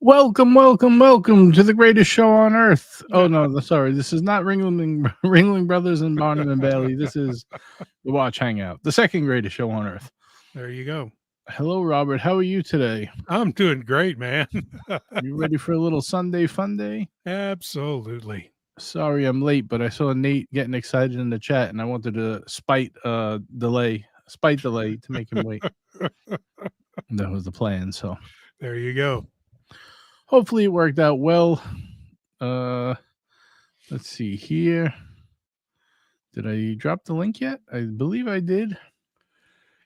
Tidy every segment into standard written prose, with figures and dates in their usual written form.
Welcome to the greatest show on earth. Oh no, sorry, this is not Ringling Brothers and Barnum and Bailey. This is the Watch Hangout, the second greatest show on earth. There you go. Hello, Robert. How are you today? I'm doing great, man. You ready for a little Sunday fun day? Absolutely. Sorry, I'm late, but I saw Nate getting excited in the chat, and I wanted to spite delay to make him wait. That was the plan. So There you go. hopefully it worked out well. Let's see here. Did I drop the link yet? I believe I did.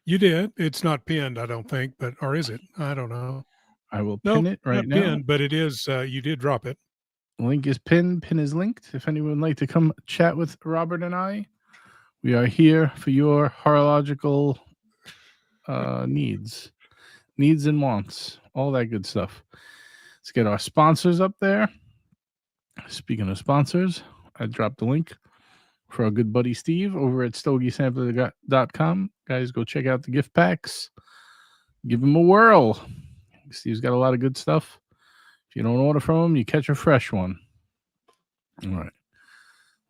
You did. It's not pinned, I don't think, or is it? I don't know. I will pin it right not now. pinned, but it is. You did drop it. Link is pinned. Pin is linked. If anyone would like to come chat with Robert and I, we are here for your horological needs and wants, all that good stuff. Let's get our sponsors up there. Speaking of sponsors, I dropped the link for our good buddy Steve over at stogiesampler.com. Guys, go check out the gift packs. Give him a whirl. Steve's got a lot of good stuff. If you don't order from him, you catch a fresh one. All right.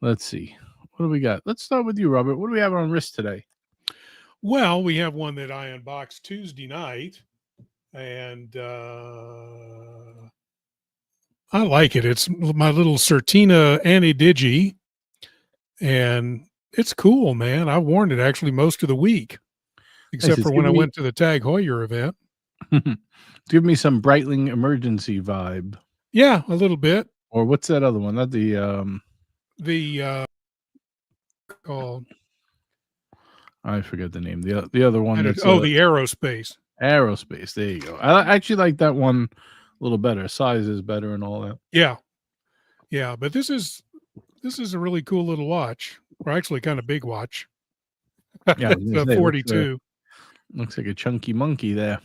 Let's see. What do we got? Let's start with you, Robert. What do we have on wrist today? Well, we have one that I unboxed Tuesday night, and I like it. It's my little Certina Anti-Digi, and it's cool, man. I've worn it actually most of the week, except for when I went to the Tag Heuer event. Give me some Breitling emergency vibe. Yeah, a little bit. Or what's that other one? Not the called. I forget the name. The other one. That's, the Aerospace. Aerospace. There you go. I actually like that one a little better. Size is better and all that. Yeah. But this is a really cool little watch, or actually kind of big watch. Yeah, it's a 42. Looks like a chunky monkey there.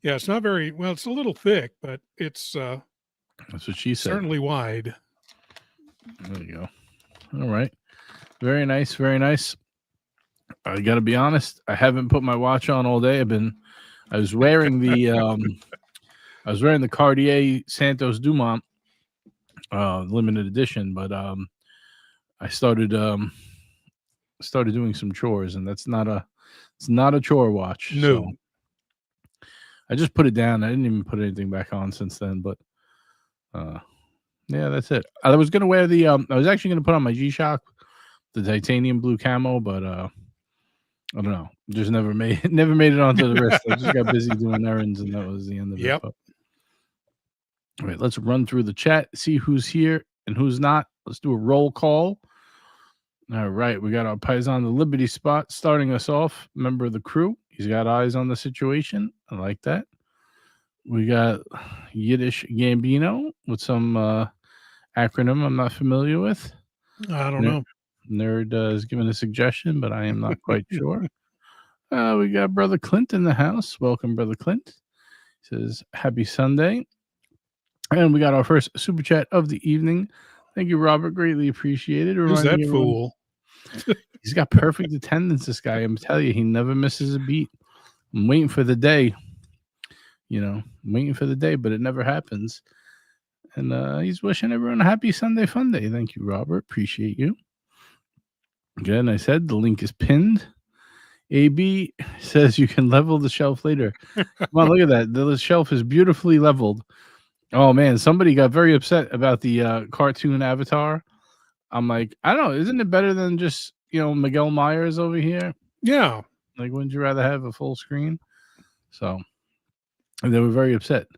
Yeah, it's not very well. It's a little thick, but it's that's what she said. Certainly wide. There you go. All right, very nice, very nice. I got to be honest. I haven't put my watch on all day. I was wearing the Cartier Santos Dumont limited edition, but I started doing some chores, and it's not a chore watch. No. So I just put it down. I didn't even put anything back on since then, but yeah, that's it. I was gonna wear the I was actually gonna put on my G-Shock, the titanium blue camo, but I don't know. Just never made it onto the wrist. I just got busy doing errands, and that was the end of it. But, all right, let's run through the chat, see who's here and who's not. Let's do a roll call. All right, we got our Paisan the Liberty Spot starting us off. Member of the crew. He's got eyes on the situation. I like that. We got Yiddish Gambino with some acronym I'm not familiar with. I don't know. Nerd is giving a suggestion, but I am not quite sure. We got Brother Clint in the house. Welcome, Brother Clint. He says, happy Sunday. And we got our first super chat of the evening. Thank you, Robert. Greatly appreciated. Who's that fool? He's got perfect attendance, this guy. I'm telling you, he never misses a beat. I'm waiting for the day. I'm waiting for the day, but it never happens. And he's wishing everyone a happy Sunday fun day. Thank you, Robert. Appreciate you. Again, I said the link is pinned. AB says you can level the shelf later. Come on, look at that. The shelf is beautifully leveled. Oh, man. Somebody got very upset about the cartoon avatar. I'm like, I don't know. Isn't it better than just, Miguel Myers over here? Yeah. Like, wouldn't you rather have a full screen? So they were very upset.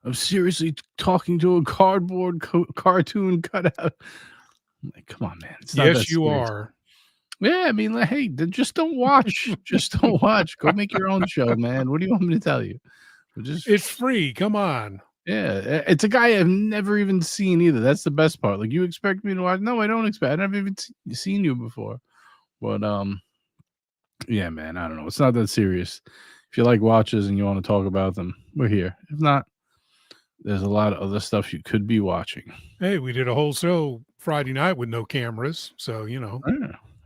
I'm seriously talking to a cardboard cartoon cutout. I'm like, come on, man. It's not yes, you are. Yeah, I mean, hey, just don't watch. Just don't watch. Go make your own show, man. What do you want me to tell you? It's free. Come on. Yeah, it's a guy I've never even seen either. That's the best part. Like, you expect me to watch? No, I don't expect. I've never even seen you before. But yeah, man, I don't know. It's not that serious. If you like watches and you want to talk about them, we're here. If not, there's a lot of other stuff you could be watching. Hey, we did a whole show Friday night with no cameras, so Yeah,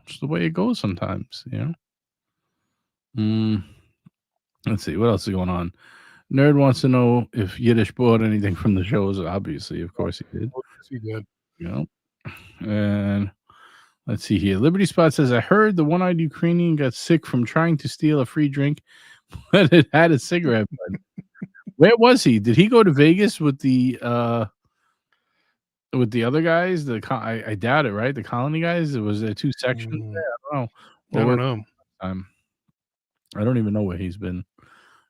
it's the way it goes sometimes. Let's see what else is going on. Nerd wants to know if Yiddish bought anything from the shows. Obviously, of course he did. Oh, yes, he did. You know, and let's see here. Liberty Spot says, I heard the one-eyed Ukrainian got sick from trying to steal a free drink, but it had a cigarette butt. Where was he? Did he go to Vegas with the other guys? I doubt it, right? The colony guys. Was there 2 sections there? I don't know. I don't know. I don't even know where he's been.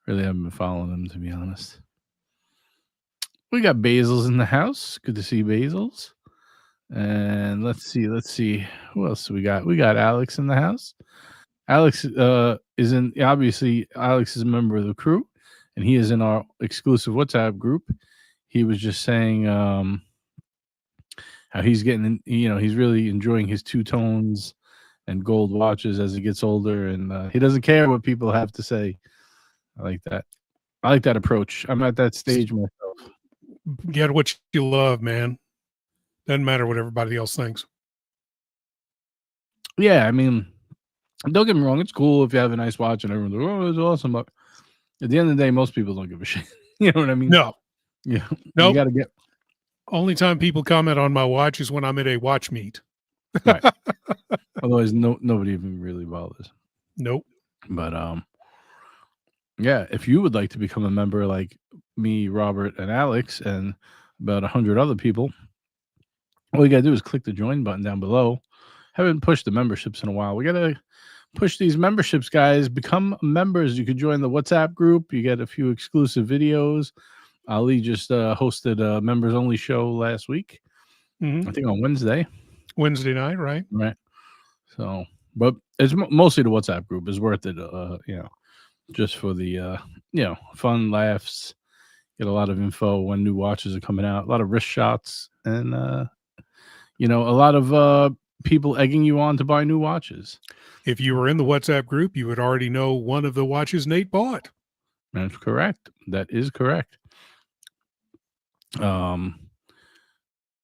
Really haven't been following him, to be honest. We got Basil's in the house. Good to see Basil's. And let's see. Who else do we got? We got Alex in the house. Alex obviously Alex is a member of the crew, and he is in our exclusive WhatsApp group. He was just saying how he's getting, he's really enjoying his two tones and gold watches as he gets older, and he doesn't care what people have to say. I like that. I like that approach. I'm at that stage myself. Get what you love, man. Doesn't matter what everybody else thinks. Yeah, I mean, don't get me wrong. It's cool if you have a nice watch and everyone's like, oh, it's awesome. But at the end of the day, most people don't give a shit. You know what I mean? No. Yeah. No. You got to get. Only time people comment on my watch is when I'm at a watch meet. Right. Otherwise, nobody even really bothers. Nope. But yeah, if you would like to become a member like me, Robert, and Alex, and about 100 other people, all you got to do is click the join button down below. Haven't pushed the memberships in a while. We got to push these memberships, guys. Become members. You could join the WhatsApp group. You get a few exclusive videos. Ali just hosted a members-only show last week. Mm-hmm. I think on Wednesday night, right? Right. So, but it's mostly the WhatsApp group is worth it. Just for the fun laughs. Get a lot of info when new watches are coming out. A lot of wrist shots, and a lot of people egging you on to buy new watches. If you were in the WhatsApp group, you would already know one of the watches Nate bought. That's correct. That is correct.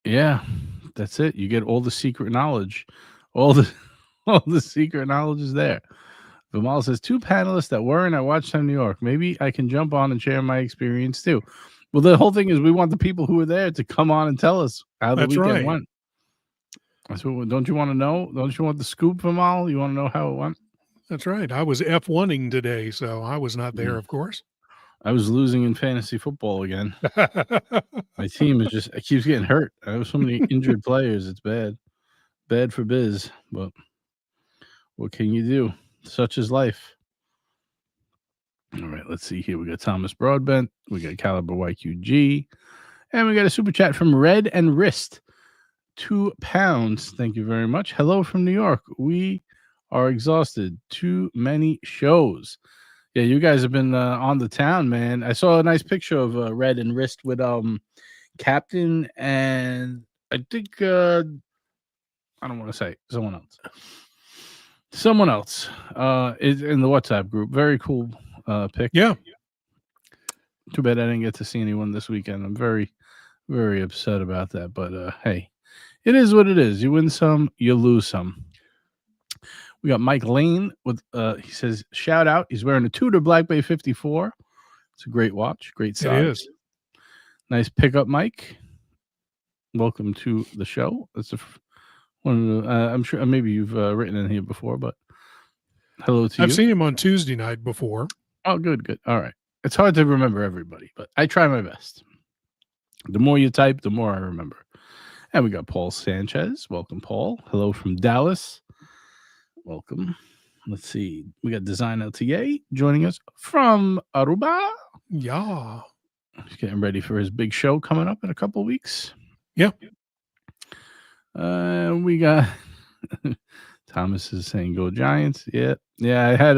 Yeah, that's it. You get all the secret knowledge. All the secret knowledge is there. Vimal says 2 panelists that weren't at Watch Time New York. Maybe I can jump on and share my experience too. Well, the whole thing is we want the people who were there to come on and tell us how the weekend went. That's what. Don't you want to know? Don't you want the scoop, Vimal? You want to know how it went? That's right. I was F1ing today, so I was not there, of course. I was losing in fantasy football again. My team it keeps getting hurt. I have so many injured players. It's bad for biz. But what can you do? Such is life. All right, let's see here. We got Thomas Broadbent. We got Caliber YQG. And we got a super chat from Red and Wrist. £2. Thank you very much. Hello from New York. We are exhausted. Too many shows. Yeah, you guys have been on the town, man. I saw a nice picture of Red and Wrist with Captain and I think I don't want to say someone else. Someone else is in the WhatsApp group. Very cool pic. Yeah. Too bad I didn't get to see anyone this weekend. I'm very, very upset about that. But hey, it is what it is. You win some, you lose some. We got Mike Lane with he says, shout out. He's wearing a Tudor Black Bay 54. It's a great watch, great size. It is. Nice pickup, Mike. Welcome to the show. That's one of the, I'm sure maybe you've written in here before, but hello to you. I've seen him on Tuesday night before. Oh, good. All right. It's hard to remember everybody, but I try my best. The more you type, the more I remember. And we got Paul Sanchez. Welcome, Paul. Hello from Dallas. Welcome. Let's see. We got Design LTA joining us from Aruba. Yeah. He's getting ready for his big show coming up in a couple weeks. Yeah. We got Thomas is saying go Giants. Yeah. I had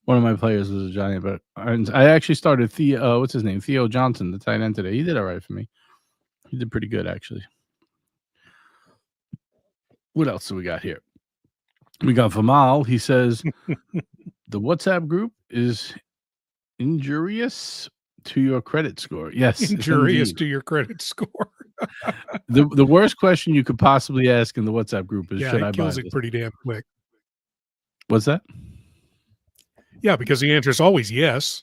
one of my players was a Giant, but I actually started what's his name? Theo Johnson, the tight end today. He did all right for me. He did pretty good, actually. What else do we got here? We got Vamal. He says the WhatsApp group is injurious to your credit score. Yes, injurious to your credit score. The worst question you could possibly ask in the WhatsApp group is, should I buy this? Kills it pretty damn quick. What's that? Yeah, because the answer is always yes.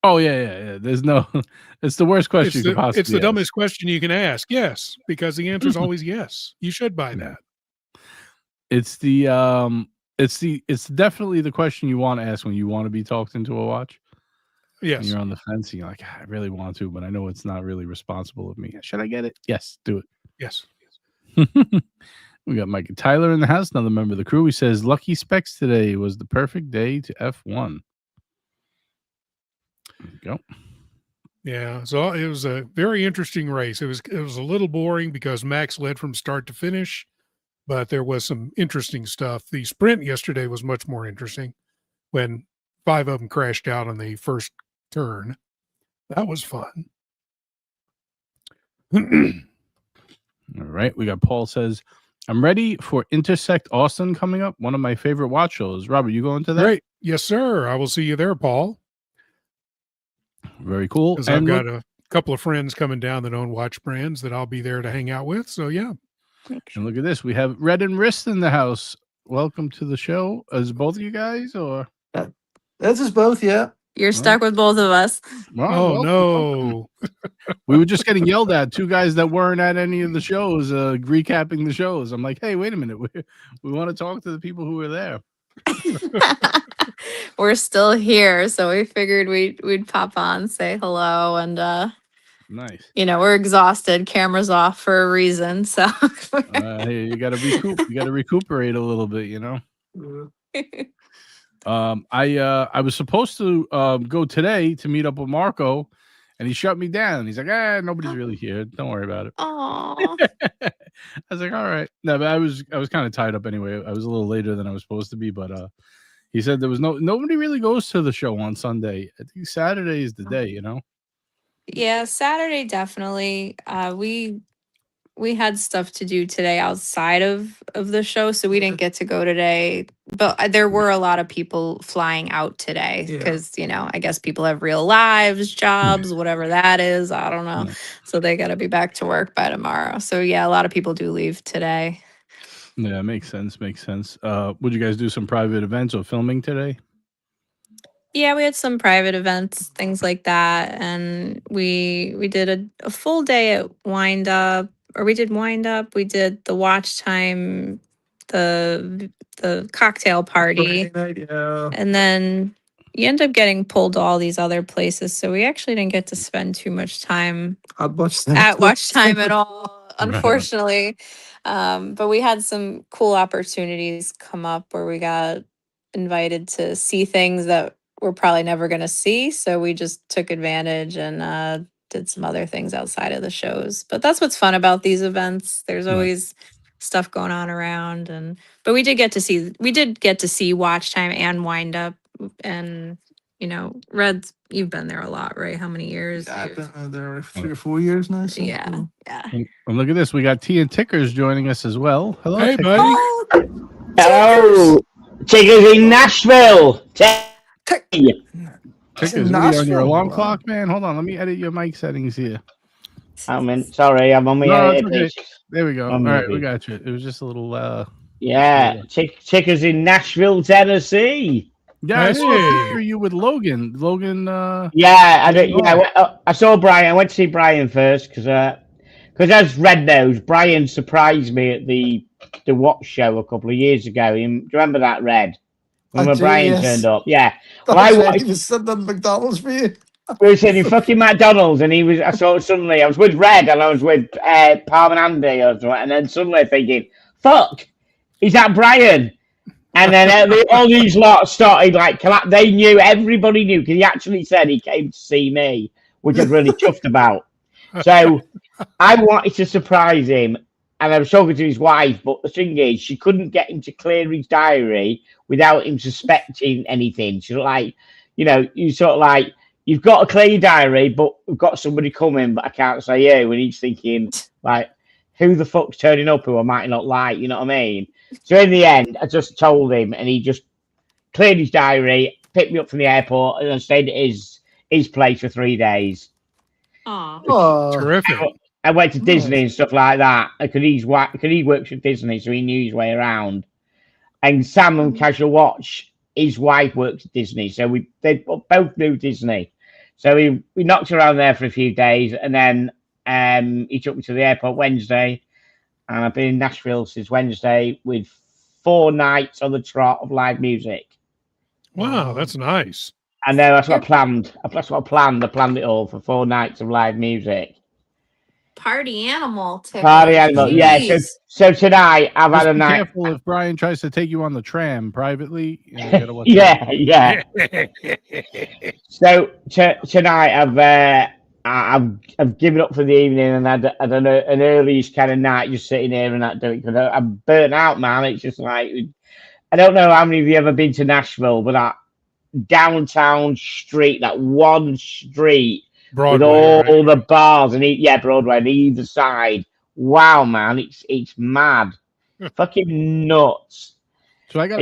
Oh yeah. There's no. It's the worst question you could possibly. It's the ask. dumbest question you can ask. Yes, because the answer is always yes. You should buy that. It's the it's definitely the question you want to ask when you want to be talked into a watch. Yes. When you're on the fence, and you're like, I really want to, but I know it's not really responsible of me. Should I get it? Yes, do it. Yes. We got Mike and Tyler in the house, another member of the crew. He says, lucky specs today was the perfect day to F1. There you go. Yeah, so it was a very interesting race. It was a little boring because Max led from start to finish, but there was some interesting stuff. The sprint yesterday was much more interesting when 5 of them crashed out on the first turn. That was fun. All right. We got Paul says, I'm ready for Intersect Austin coming up. One of my favorite watch shows. Robert, you going to that? Great. Yes, sir. I will see you there, Paul. Very cool. Because I've got a couple of friends coming down that own watch brands that I'll be there to hang out with. So, yeah. And look at this. We have Red and Wrist in the house. Welcome to the show. Is both of you guys or? That's us both, yeah. You're stuck with both of us. Oh, no. We were just getting yelled at. 2 guys that weren't at any of the shows, recapping the shows. I'm like, hey, wait a minute. We want to talk to the people who were there. We're still here, so we figured we'd pop on, say hello, and nice. You know, we're exhausted. Cameras off for a reason, so hey, you got to recoup. You got to recuperate a little bit, you know. I was supposed to go today to meet up with Marco, and he shut me down. He's like, nobody's really here. Don't worry about it. Aww. I was like, all right. No, but I was kind of tied up anyway. I was a little later than I was supposed to be, but he said there was nobody really goes to the show on Sunday. I think Saturday is the day, you know. Yeah, Saturday definitely. We had stuff to do today outside of the show, so we didn't get to go today. But there were a lot of people flying out today because, you know, I guess people have real lives, jobs, whatever that is. I don't know. So they got to be back to work by tomorrow. So, yeah, a lot of people do leave today. Yeah, makes sense. Would you guys do some private events or filming today? Yeah, we had some private events, things like that. And we did a full day at Wind Up. Or we did Wind Up, we did the watch time, the cocktail party. Friday night, and then you end up getting pulled to all these other places. So we actually didn't get to spend too much time at watch time at all, unfortunately. But we had some cool opportunities come up where we got invited to see things that we're probably never going to see. So we just took advantage and did some other things outside of the shows. But that's what's fun about these events. There's always stuff going on around, but we did get to see Watch Time and Wind Up. And you know, Red, you've been there a lot, right? How many years? Yeah, I've been there 3 or 4 years now. So Yeah. And look at this. We got T and Tickers joining us as well. Hello, hey, Tickers. buddy. Hello, Tickers in Nashville. Tickers, what are you on your alarm clock, man? Hold on, let me edit your mic settings here. Sorry, I'm on my edit. Okay. There we go. All right, we got you. It was just a little Tickers in Nashville, Tennessee. Yeah, I saw you with Logan. I saw Brian. I went to see Brian first because as Red knows, Brian surprised me at the watch show a couple of years ago. Do you remember that, Red? When Brian turned up, yeah. Well, he was sitting at McDonald's for you. We were sitting in fucking McDonald's, and I saw suddenly I was with Red and I was with Palm and Andy, and then suddenly thinking, "Fuck, is that Brian?" And then all these lots started they knew, everybody knew, because he actually said he came to see me, which I was really chuffed about. So I wanted to surprise him, and I was talking to his wife, but the thing is, she couldn't get him to clear his diary without him suspecting anything. She's like, you know, you've got to clear your diary, but we've got somebody coming, but I can't say who. And he's thinking, who the fuck's turning up who I might not like, you know what I mean? So in the end, I just told him, and he just cleared his diary, picked me up from the airport, and I stayed at his place for 3 days. Aww. Terrific. I went to Disney and stuff like that, because he works at Disney, so he knew his way around. And Sam and Casual Watch, his wife works at Disney, so they both knew Disney. So we knocked around there for a few days, and then he took me to the airport Wednesday, and I've been in Nashville since Wednesday with 4 nights on the trot of live music. Wow, that's nice. And that's what I planned. That's what I planned. I planned it all for 4 nights of live music. Party animal. Party animal. Yeah. So tonight I've had a night. Be careful if Brian tries to take you on the tram privately. You gotta watch yeah. So tonight I've given up for the evening and had an early kind of night just sitting here and that doing because I'm burnt out, man. It's just like I don't know how many of you ever been to Nashville, but that downtown street, that one street. Broadway, with all the bars and Broadway on either side. Wow, man, it's mad, fucking nuts. So I got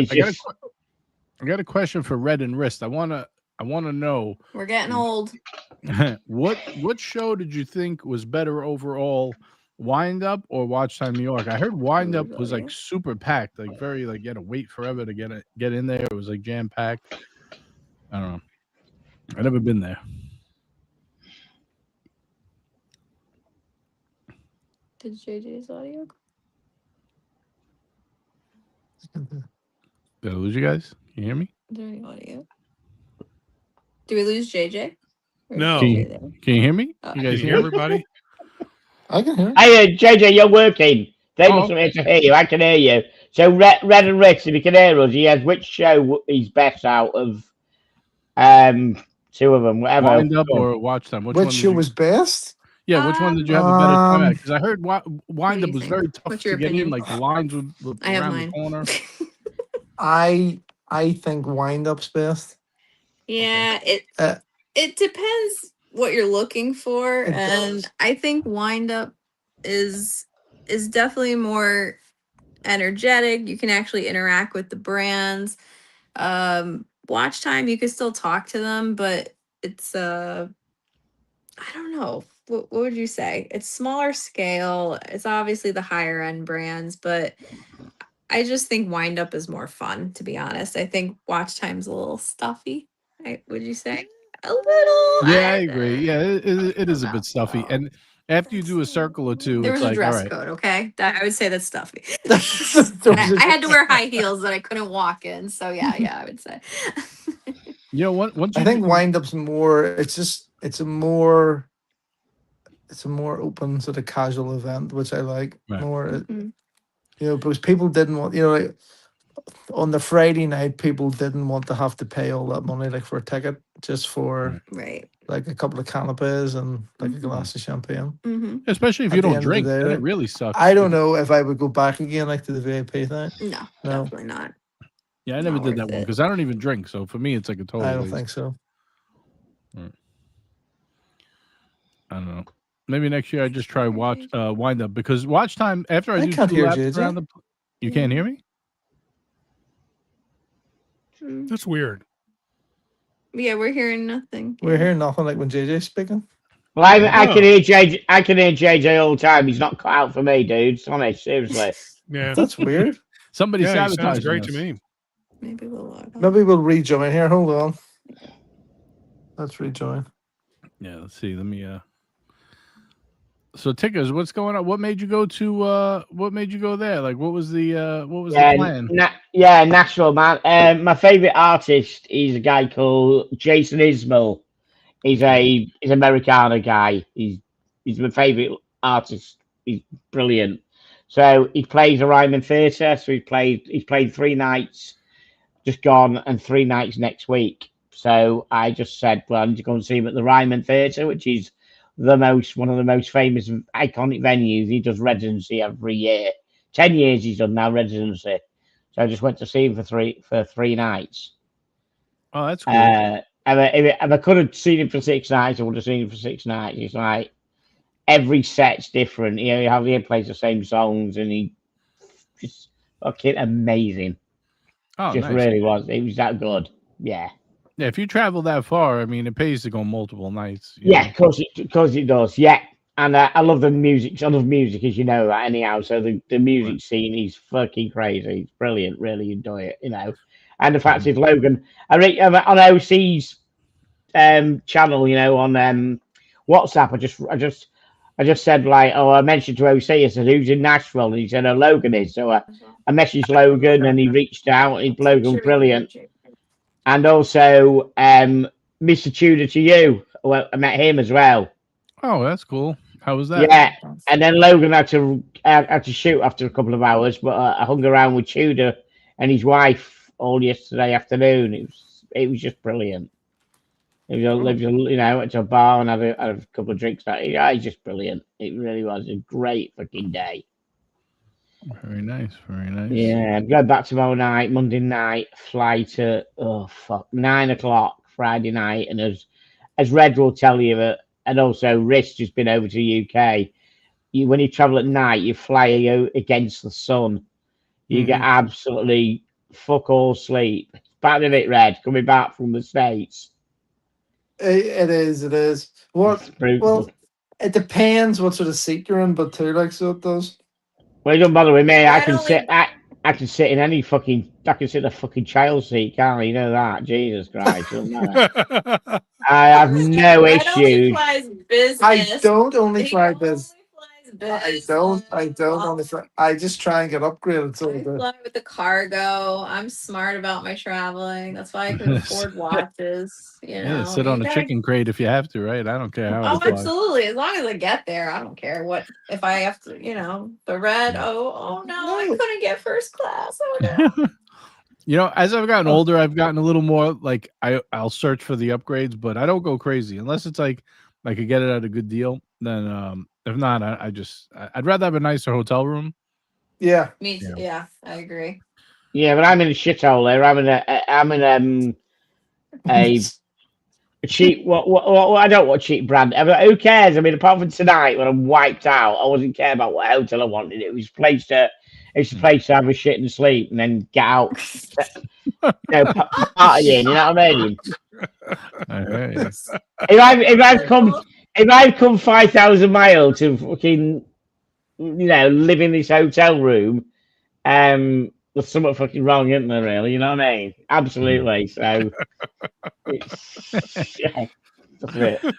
a question for Red and Wrist. I wanna know. We're getting old. What show did you think was better overall, Wind Up or Watch Time New York? I heard Wind Up was like super packed, like very like you had to wait forever to get in there. It was like jam packed. I don't know. I've never been there. Did JJ's audio go? Did I lose you guys? Can you hear me? Is there any audio? Do we lose JJ? No. Can you hear me? You guys hear everybody? I can hear. Hey, JJ, you're working. They must be able to hear you. I can hear you. So Red and Rich, if you can hear us, he has which show is best out of 2 of them? Whatever. Wind Up or Watch Time? Which show was best? Yeah, which one did you have a better time at? Because I heard Wind Up was very tough to get in. Like the lines would around the corner. I think Wind Up's best. Yeah, it depends what you're looking for, and I think Wind Up is definitely more energetic. You can actually interact with the brands. Watch Time, you can still talk to them, but it's I don't know. What would you say? It's smaller scale. It's obviously the higher end brands, but I just think Wind Up is more fun, to be honest. I think Watch Time's a little stuffy. Would you say? A little. Yeah, I agree. Yeah, it is a bit stuffy. And after you do a circle or two, there was a dress code, okay? I would say that's stuffy. I had to wear high heels that I couldn't walk in. So yeah, I would say. You know what? I think Wind Up's more. It's a more open sort of casual event, which I like more. Because people didn't want, like on the Friday night, people didn't want to have to pay all that money like for a ticket just for like a couple of canapes and like a glass of champagne. Especially if you don't drink, then it really sucks. I don't know if I would go back again like to the VIP thing. No, definitely not. Yeah, I never did that one because I don't even drink. So for me, it's like a total. I don't think so. I don't know. Maybe next year I just try Wind Up because Watch Time after I do 2 laps around the. You can't hear me? That's weird. Yeah, we're hearing nothing. We're hearing nothing like when JJ's speaking. Well, I can hear JJ. I can hear JJ all the time. He's not cut out for me, dude. Honest, seriously. Yeah, that's weird. Somebody sabotaged. Sounds great us. to me. Maybe we'll log on. Maybe we'll rejoin here. Hold on. Let's rejoin. Yeah, let's see. Let me. So Tickers, what's going on? What made you go to? What made you go there? Like, what was the plan? Nashville, man. My favorite artist is a guy called Jason Ismail. He's an Americana guy. He's my favorite artist. He's brilliant. So he plays a Ryman Theatre. So he's played 3 nights just gone and 3 nights next week. So I just said, well, I need to go and see him at the Ryman Theatre, which is one of the most famous iconic venues. He does residency every year. 10 years he's done now residency. So I just went to see him for 3 nights. Oh, that's cool. If I could have seen him for 6 nights, I would have seen him for 6 nights. It's like every set's different. He plays the same songs and he just fucking amazing. Oh, just nice. Really was. It was that good. Yeah. Yeah, if you travel that far, I mean, it pays to go multiple nights. Yeah, of course it does. Yeah, and I love the music. I love music, as you know that anyhow. So the music scene is fucking crazy. It's brilliant. Really enjoy it, And the fact is, Logan, on OC's channel, you know, on WhatsApp. I just said like, oh, I mentioned to OC. I said, who's in Nashville? And he said, oh, Logan is. So I messaged Logan, and he reached out. He's Logan, brilliant. And also, Mr. Tudor to you. Well, I met him as well. Oh, that's cool. How was that? Yeah, and then Logan had to shoot after a couple of hours, but I hung around with Tudor and his wife all yesterday afternoon. It was just brilliant. You know, went to a bar and had a couple of drinks. Yeah, it's just brilliant. It really was a great fucking day. Very nice, very nice. Yeah, I'm going back tomorrow night, Monday night, flight at 9 o'clock Friday night, and as Red will tell you that, and also Rist has been over to the UK. When you travel at night, you fly against the sun. You get absolutely fuck all sleep. Bad of it, Red, coming back from the States. It is. Well, it depends what sort of seat you're in, but too, like, so it does. Well, it doesn't bother with me. I can sit in any fucking. I can sit in a fucking child seat, can't I? You know that? Jesus Christ! I have no issues. I don't only fly business. I don't only fly. I just try and get upgraded. So I fly with the cargo. I'm smart about my traveling. That's why I can afford watches. You know, sit on a chicken crate if you have to, right? I don't care how. Oh, absolutely. As long as I get there, I don't care what if I have to. You know, the Red. Oh no, I couldn't get first class. Oh no. You know, as I've gotten older, I've gotten a little more like I'll search for the upgrades, but I don't go crazy unless it's like I could get it at a good deal. Then if not, I'd rather have a nicer hotel room. Yeah, me too. Yeah, I agree. Yeah, but I'm in a shithole there. I'm in a cheap. What I don't want cheap brand. I mean, who cares? I mean, apart from tonight when I'm wiped out, I wasn't care about what hotel I wanted. It was a place to have a shit and sleep and then get out, partying. You know what I mean? If I've come 5,000 miles to fucking, live in this hotel room, there's something fucking wrong, isn't there? Really, you know what I mean? Absolutely. So, that's it.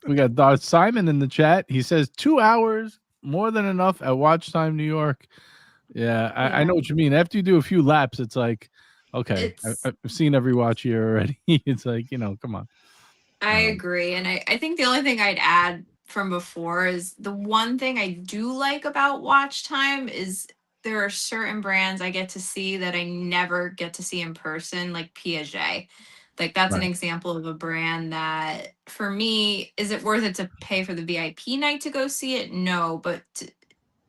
We got Darth Simon in the chat. He says 2 hours more than enough at Watch Time New York. Yeah, I know what you mean. After you do a few laps, it's like, okay, I've seen every watch here already. It's like, come on. I agree. And I think the only thing I'd add from before is the one thing I do like about Watch Time is there are certain brands I get to see that I never get to see in person, like Piaget. Like that's an example of a brand that for me, is it worth it to pay for the VIP night to go see it? No, but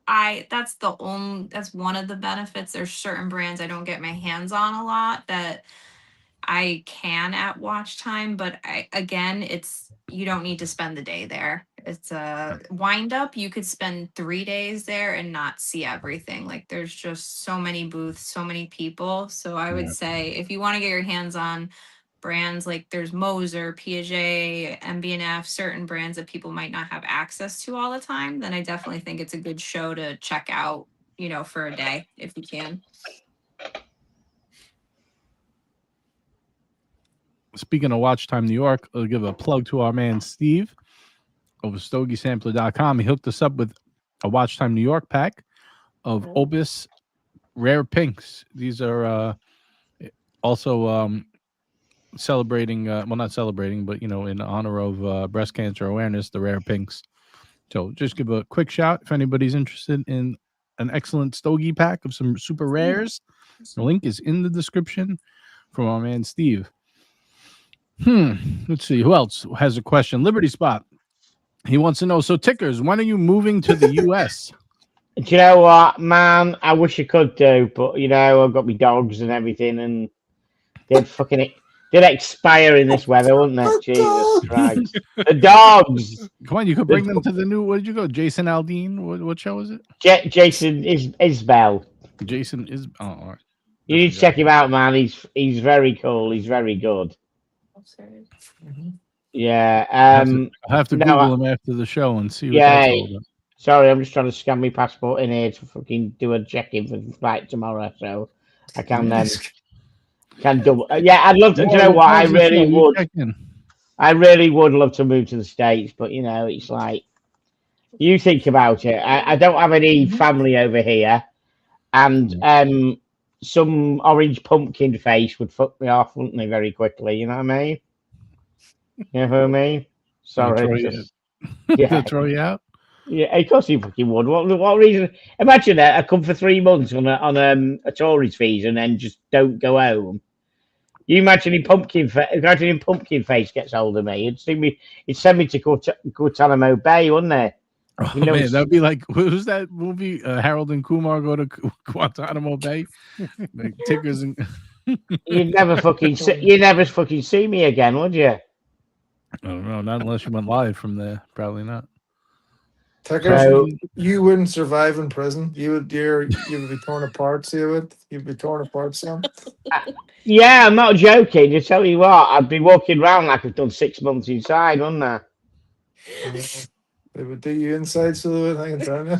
that's one of the benefits. There's certain brands I don't get my hands on a lot that I can at Watch Time, but you don't need to spend the day there. It's a wind up. You could spend 3 days there and not see everything. Like there's just so many booths, so many people. So I would say if you want to get your hands on brands like there's Moser, Piaget, MB&F, certain brands that people might not have access to all the time, then I definitely think it's a good show to check out, for a day if you can. Speaking of Watch Time New York, I'll give a plug to our man Steve over StogieSampler.com. He hooked us up with a Watch Time New York pack of Opus Rare Pinks. These are also celebrating, not celebrating, but, in honor of breast cancer awareness, the Rare Pinks. So just give a quick shout if anybody's interested in an excellent Stogie pack of some super rares. The link is in the description from our man Steve. Let's see who else has a question. Liberty Spot. He wants to know, so Tickers, when are you moving to the US? Do you know what, man? I wish I could do, but I've got my dogs and everything, and they'd expire in this weather, wouldn't they? Jesus Christ. The dogs. Come on, you could bring them to the new, where did you go? Jason Aldean? What show is it? Jason Isbell. Jason is all right. You need to check him out, man. He's very cool. He's very good. Yeah. I'll have to Google him after the show and see what that's all about. Sorry, I'm just trying to scan my passport in here to fucking do a check-in for the flight tomorrow, so I can then. Can double. Yeah, I'd love to. Do you know what? I really would. I really would love to move to the States, but you know, it's like you think about it. I don't have any family over here, and some orange pumpkin face would fuck me off, wouldn't they? Very quickly, you know what I mean? You know what I mean? Sorry, to throw you out. Yeah, of course you fucking would. What reason? Imagine that I come for 3 months on a tourist visa and then just don't go home. You imagine pumpkin face gets hold of me. It'd send me to Guantanamo Bay, wouldn't it? Oh man, that'd be like, what was that movie? Harold and Kumar go to Guantanamo Bay. Like tickers and you'd never fucking see me again, would you? I don't know, not unless you went live from there. Probably not. Tickers, so, you wouldn't survive in prison. You would be torn apart. So you'd be torn apart, Sam. Yeah, I'm not joking. To tell you what, I'd be walking around like I've done 6 months inside, wouldn't I? They would do you inside, so I can tell you.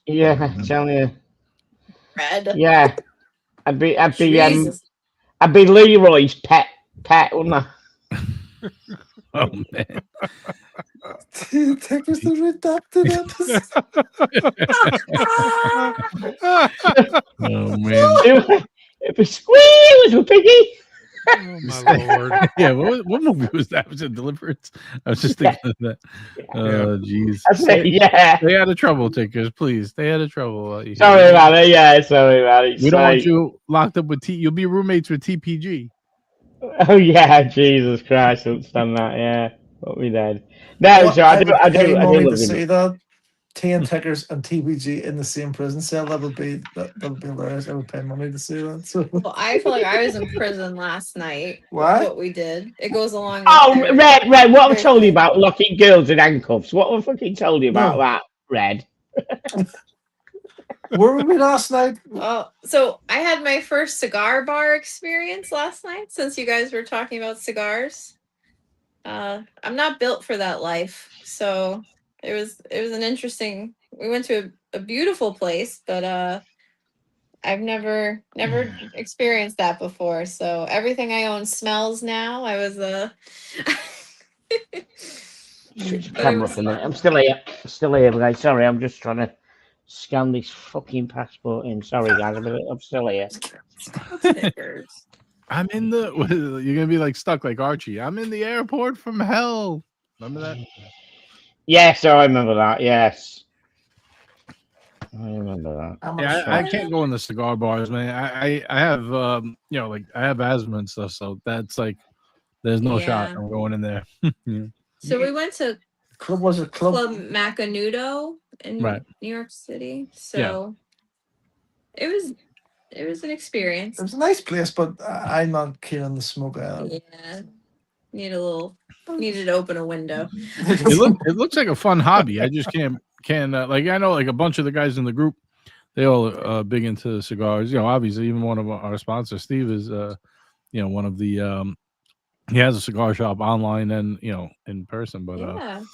Yeah, I'm telling you. Red. Yeah, I'd be Leroy's pet, wouldn't I? Oh man. Tickers the redacted episode. Oh man. It was squeeze with Piggy. Oh my lord! Yeah, what movie was that? Was it Deliverance? I was just thinking of that. Oh, jeez. Yeah. Stay out of trouble, Tickers. Please stay out of trouble. Sorry about it. Yeah, sorry about it. We don't want you locked up with You'll be roommates with TPG. Oh yeah, Jesus Christ! I understand that. Yeah, what we did. No, so I do money love to say that. 10 Tickers and TPG in the same prison cell. That would be hilarious. I would pay money to see that. So. Well, I feel like I was in prison last night. What? What we did. It goes along. Red. What I told you about locking girls in handcuffs? What I fucking told you about that, Red? Where were we last night? Oh, so I had my first cigar bar experience last night. Since you guys were talking about cigars, I'm not built for that life, so. It was an interesting. We went to a beautiful place, but I've never experienced that before. So everything I own smells now. I was camera for I'm still here, guys. Sorry, I'm just trying to scan this fucking passport in. Sorry, guys, I'm still here. I'm in the. You're gonna be like stuck like Archie. I'm in the airport from hell. Remember that? Yes, I remember that. Yes, I remember that. Yeah, I can't go in the cigar bars, man. I have like I have asthma and stuff, so that's like there's no shot I'm going in there. Yeah. So we went to Club Macanudo in New York City. So it was an experience. It was a nice place, but I'm not keen on the smoke out. Yeah, needed to open a window. It looks like a fun hobby. I just can't like I know like a bunch of the guys in the group, they all are big into cigars. You know, obviously even one of our sponsors, Steve, is one of the he has a cigar shop online and in person. But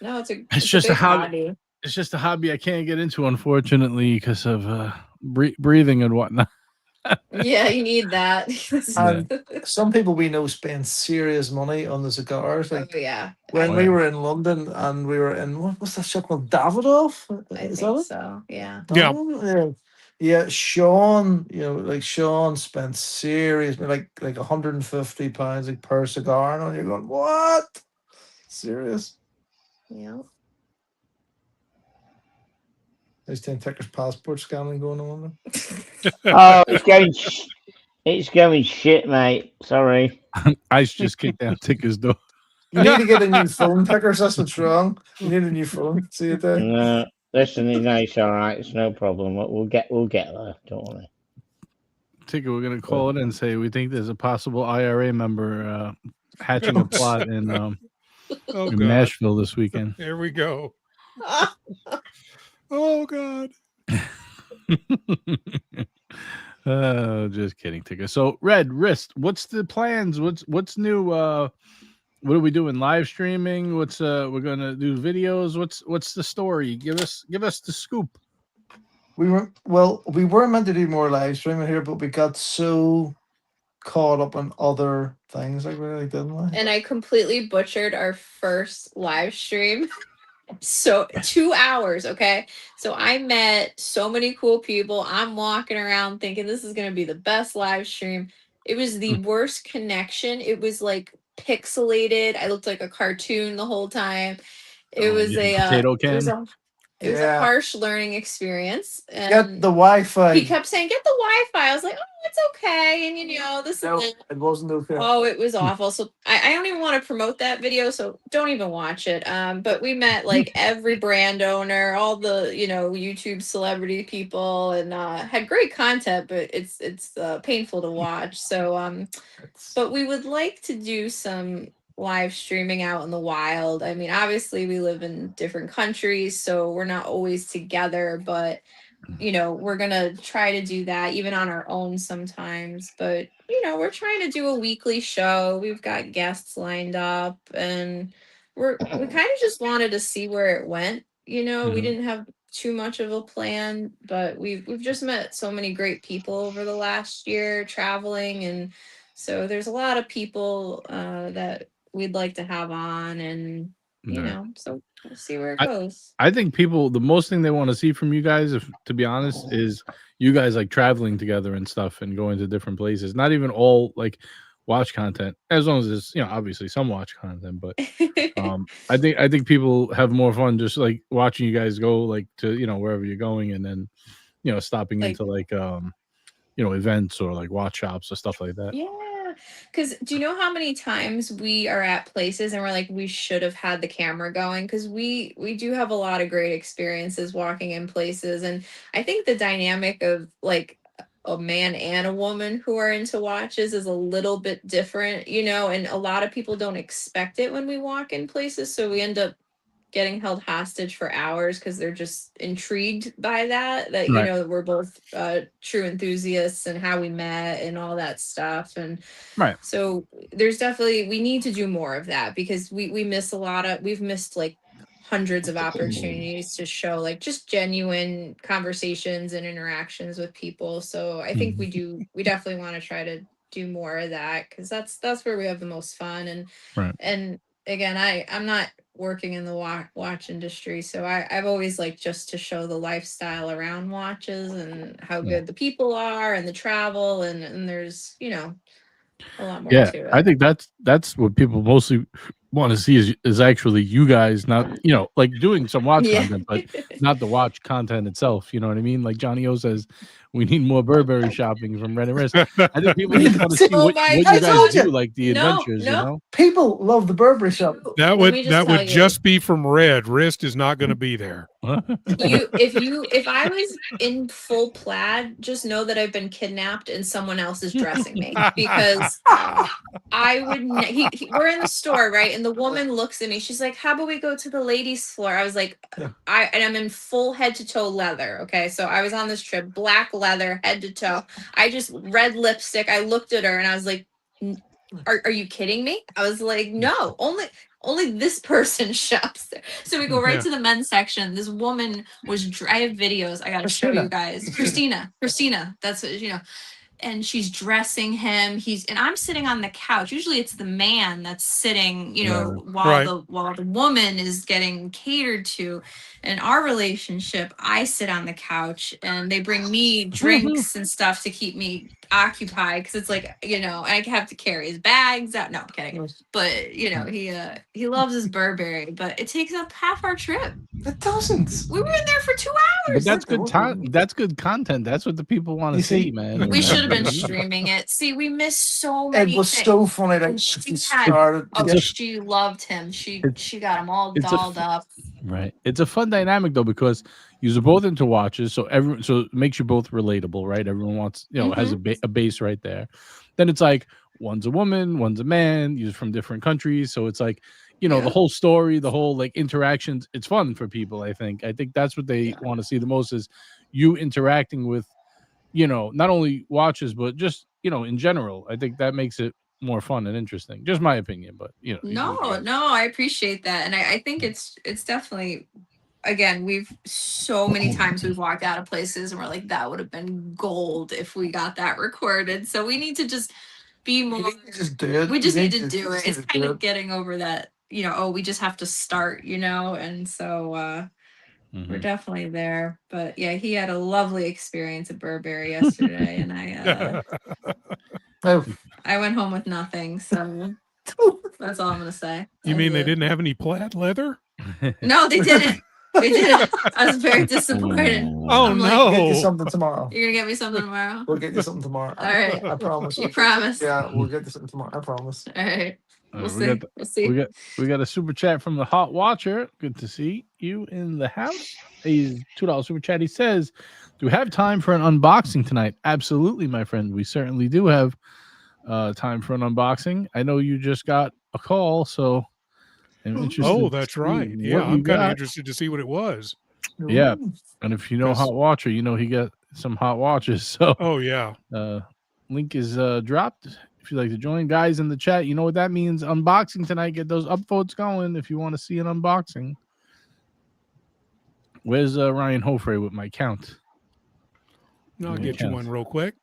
no, it's just a hobby. It's just a hobby I can't get into, unfortunately, because of breathing and whatnot. Yeah, you need that. And some people we know spend serious money on the cigars. Like when we were in London and we were in what's that shop called, Davidoff? I think so. Yeah. Yeah. Sean, Sean spent serious, like £150 like per cigar, and you're going, what? Serious? Yeah. There's 10 Tickers passport scanning going on. Oh, it's going shit, mate. Sorry. Ice just kicked down Tickers' door. You need to get a new phone, Tickers. That's what's wrong. You need a new phone. See you there. No, listen, it's all right. It's no problem. We'll get there. Don't worry. Ticker, we're gonna call it and say we think there's a possible IRA member hatching a plot in Nashville this weekend. Here we go. Oh God. Oh, just kidding, Ticker. So Red Wrist, what's the plans? What's new? What are we doing? Live streaming? We're gonna do videos? What's the story? Give us the scoop. We were meant to do more live streaming here, but we got so caught up in other things, like really, didn't we? And I completely butchered our first live stream. So 2 hours, okay? So I met so many cool people. I'm walking around thinking this is gonna be the best live stream. It was the worst connection. It was like pixelated. I looked like a cartoon the whole time. It was a potato it was can. it was a harsh learning experience. Get And the Wi-Fi. he kept saying, "Get the Wi-Fi." I was like, "Oh, it's okay." And this No, is it wasn't okay. Oh, it was awful. So I don't even want to promote that video, so don't even watch it. But we met like every brand owner, all the YouTube celebrity people, and had great content. But it's painful to watch. So but we would like to do some live streaming out in the wild. I mean, obviously we live in different countries, so we're not always together, but we're gonna try to do that even on our own sometimes. But we're trying to do a weekly show. We've got guests lined up, and we kind of just wanted to see where it went. We didn't have too much of a plan, but we've just met so many great people over the last year traveling, and so there's a lot of people that we'd like to have on, and so we'll see where it goes. I think people, the most thing they want to see from you guys, if to be honest, is you guys like traveling together and stuff and going to different places. Not even all like watch content, as long as it's obviously some watch content. But I think people have more fun just like watching you guys go like to wherever you're going, and then stopping into like events or like watch shops or stuff like that. Yeah. Because do you know how many times we are at places and we're like, we should have had the camera going? Because we do have a lot of great experiences walking in places. And I think the dynamic of like a man and a woman who are into watches is a little bit different, and a lot of people don't expect it when we walk in places. So we end up getting held hostage for hours because they're just intrigued by that Right. we're both true enthusiasts and how we met and all that stuff. And Right. so there's definitely, we need to do more of that because we miss we've missed like hundreds of opportunities to show like just genuine conversations and interactions with people. So I think we definitely want to try to do more of that because that's where we have the most fun. And again, I'm not working in the watch industry, so I've always liked just to show the lifestyle around watches and how good the people are and the travel, and there's a lot more to it. I think that's what people mostly want to see is actually you guys, not like doing some watch content, but not the watch content itself. You know what I mean? Like Johnny O says, we need more Burberry shopping from Red and Wrist. I think people just want to see what you guys do, like the adventures. People love the Burberry shop. That would just be from Red. Wrist is not going to be there. If I was in full plaid, just know that I've been kidnapped and someone else is dressing me because I would. We're in the store, right? And the woman looks at me. She's like, "How about we go to the ladies' floor?" I was like, I'm in full head to toe leather. Okay, so I was on this trip, black leather, head to toe. I just red lipstick. I looked at her and I was like, "Are you kidding me?" I was like, "No, only this person shops there." So we go right to the men's section. This woman was, I have videos. I got to show you guys. Christina. That's what, and she's dressing him. And I'm sitting on the couch. Usually it's the man that's sitting, while the woman is getting catered to. In our relationship, I sit on the couch and they bring me drinks and stuff to keep me occupied because it's like, I have to carry his bags out. No, I'm kidding. But he loves his Burberry, but it takes up half our trip. It doesn't. We were in there for 2 hours. But that's good time. That's good content. That's what the people want to see, man. We should have been streaming it. See, we missed so many. It was so funny that she started. She loved him. She got him all dolled up. Right. It's a fun dynamic though because you're both into watches, so it makes you both relatable, right? Everyone wants, has a base right there. Then it's like one's a woman, one's a man, you're from different countries, so it's like the whole story, the whole like interactions. It's fun for people. I think that's what they want to see the most is you interacting with, not only watches but just in general. I think that makes it more fun and interesting. Just my opinion, but No, I appreciate that, and I think it's definitely. Again, we've so many times we've walked out of places and we're like, that would have been gold if we got that recorded. So we need to just be more. Just do it. We just need to do it. It's kind of getting over that, we just have to start, and so we're definitely there. But yeah, he had a lovely experience at Burberry yesterday, and I went home with nothing. So that's all I'm gonna say. You mean they didn't have any plaid leather? No, they didn't. They didn't. I was very disappointed. Oh, no. We'll get you something tomorrow. You're gonna get me something tomorrow? We'll get you something tomorrow. All right. I promise. You promise? Yeah, we'll get you something tomorrow. I promise. All right. We'll see. We'll see. We got a super chat from the Hot Watcher. Good to see you in the house. He's $2 super chat. He says, "Do we have time for an unboxing tonight?" Absolutely, my friend. We certainly do have time for an unboxing. I know you just got a call, so I'm interested. Oh, that's right. Yeah, I'm kind of interested to see what it was. Yeah, and if you know Hot Watcher, you know he got some hot watches. So, oh yeah, link is dropped. If you'd like to join, guys, in the chat, you know what that means. Unboxing tonight. Get those upvotes going if you want to see an unboxing. Where's Ryan Hofrey with my count? I'll get you one real quick.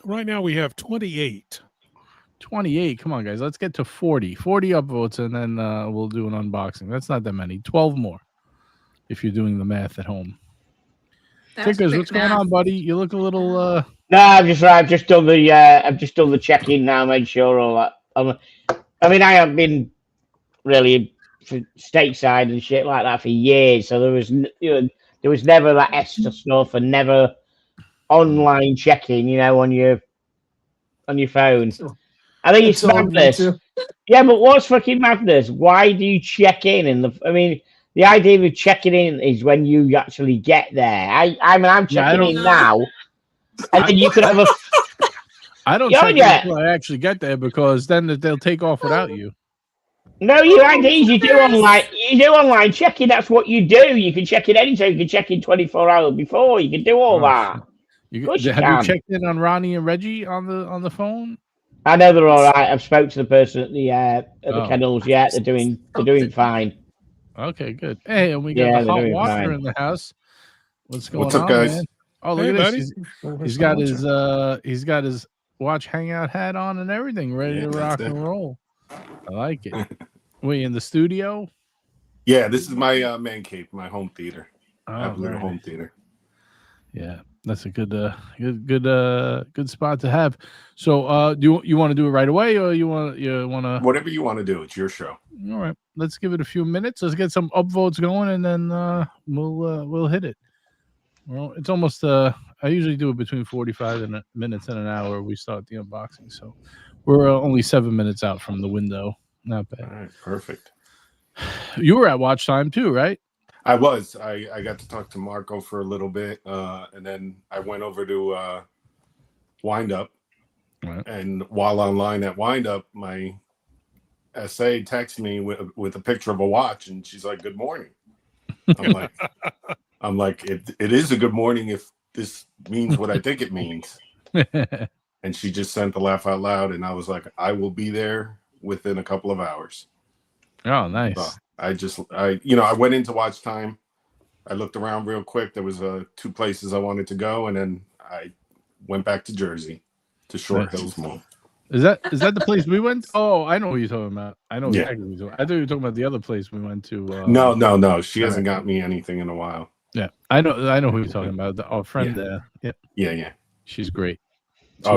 Right now we have 28. 28. Come on, guys. Let's get to 40. 40 upvotes, and then we'll do an unboxing. That's not that many. 12 more if you're doing the math at home. Tickers, what's going on, buddy? You look a little... No, I've just done the check-in now, made sure all that. I mean, I haven't been really stateside and shit like that for years, so there was never that extra stuff and never online checking, on your phone. I think it's madness. Yeah, but what's fucking madness? Why do you check in? The idea of checking in is when you actually get there. I'm checking in now, and then you could have a. I don't check in until I actually get there because then they'll take off without you. No, your IDs you do online. You do online checking. That's what you do. You can check in anytime. You can check in 24 hours before. You can do all that. Have you checked in on Ronnie and Reggie on the phone? I know they're all right. I've spoke to the person at the kennels. Yeah, they're doing fine. Okay, good. Hey, and we got the Hot Watcher in the house. What's going on? What's up, guys? Man? Oh, look at this. He's got his Watch Hangout hat on and everything, ready to rock and roll. I like it. We in the studio? Yeah, this is my man cave, my home theater. I have a little home theater. Yeah, that's a good spot to have. So, do you want to do it right away, or you want to? Whatever you want to do. It's your show. All right, let's give it a few minutes. Let's get some upvotes going, and then we'll hit it. Well, it's almost. I usually do it between 45 minutes and an hour. We start the unboxing, so we're only 7 minutes out from the window. Not bad. All right, perfect. You were at Watch Time too, right? I was. I got to talk to Marco for a little bit, and then I went over to Wind Up. Right. And while online at Wind Up, my SA texted me with a picture of a watch, and she's like, "Good morning." I'm like, it is a good morning if this means what I think it means. And she just sent the laugh out loud, and I was like, I will be there within a couple of hours. Oh, nice. So I went into Watch Time. I looked around real quick. There was 2 places I wanted to go, and then I went back to Jersey to Short Hills Mall. Is that the place we went? Oh, I know what you're talking about. I know exactly what you're talking about. I thought you were talking about the other place we went to. No. She hasn't got me anything in a while. Yeah, I know who you're talking about. Our friend there. Yeah. She's great.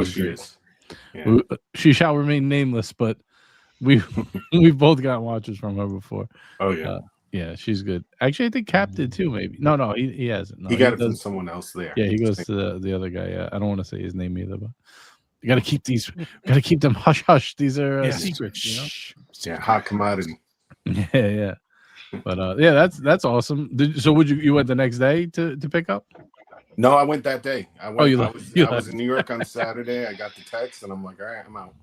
She is. Yeah. She shall remain nameless, but we've both got watches from her before. Oh yeah. Yeah, she's good. Actually, I think Cap did too. Maybe no, he hasn't. No, he got it from someone else there. Yeah, he goes to the other guy. Yeah, I don't want to say his name either, but you got to keep these. Got to keep them hush hush. These are secrets. Yeah, hot commodity. Yeah. But that's awesome. So would you went the next day to pick up? No, I went that day. I was in New York on Saturday. I got the text, and I'm like, all right, I'm out.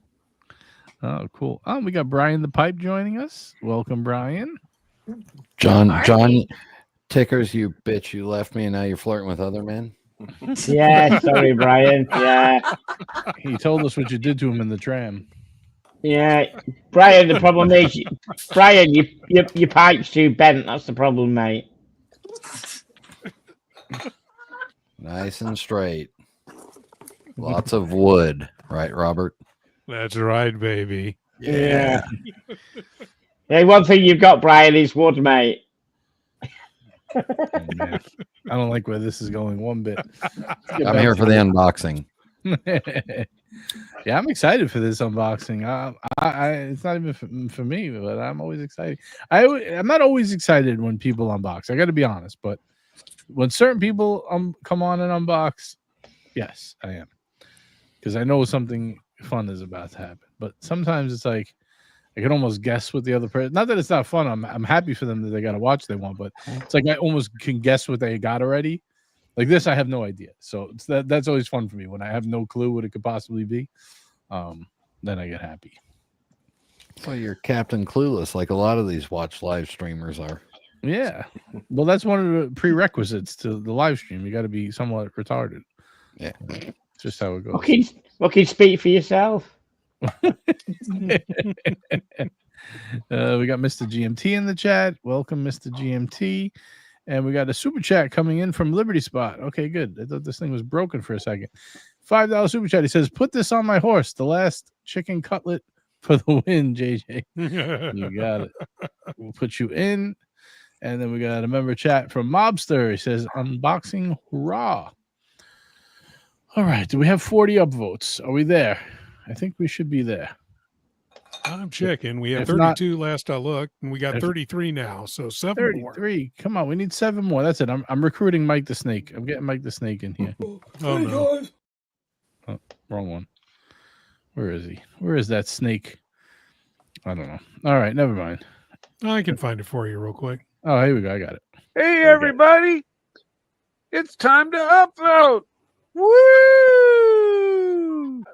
Oh, cool. We got Brian the Pipe joining us. Welcome, Brian. John Tickers, you bitch! You left me, and now you're flirting with other men. Yeah, sorry, Brian. Yeah, he told us what you did to him in the tram. Yeah, Brian. The problem is, Brian, your pipe's too bent. That's the problem, mate. Nice and straight. Lots of wood, right, Robert? That's right, baby. Yeah. Hey, one thing you've got, Brian, is wood, mate. Oh, man. I don't like where this is going one bit. I'm here for the unboxing. Yeah, I'm excited for this unboxing. It's not even for me, but I'm always excited. I'm not always excited when people unbox. I got to be honest, but when certain people come on and unbox, yes, I am, because I know something fun is about to happen. But sometimes it's like I can almost guess what the other person. Not that it's not fun. I'm happy for them that they got a watch they want, but it's like I almost can guess what they got already. Like this, I have no idea. So that's always fun for me when I have no clue what it could possibly be. Then I get happy. So you're Captain Clueless, like a lot of these watch live streamers are. Yeah. Well, that's one of the prerequisites to the live stream. You got to be somewhat retarded. Yeah. It's just how it goes. Well, can you speak for yourself? We got Mr. GMT in the chat. Welcome, Mr. GMT. And we got a super chat coming in from Liberty Spot. Okay, good. I thought this thing was broken for a second. $5 super chat. He says, "Put this on my horse. The last chicken cutlet for the win, JJ." You got it. We'll put you in. And then we got a member chat from Mobster. He says, "Unboxing raw." All right. Do we have 40 upvotes? Are we there? I think we should be there. I'm checking. We had If 32 last I looked, and we got 33 now. So 7 more. 33. Come on, we need 7 more. That's it. I'm recruiting Mike the Snake. I'm getting Mike the Snake in here. Oh no. Oh, wrong one. Where is he? Where is that snake? I don't know. All right, never mind. I can find it for you real quick. Oh, here we go. I got it. Hey, everybody. It's time to upload. Woo!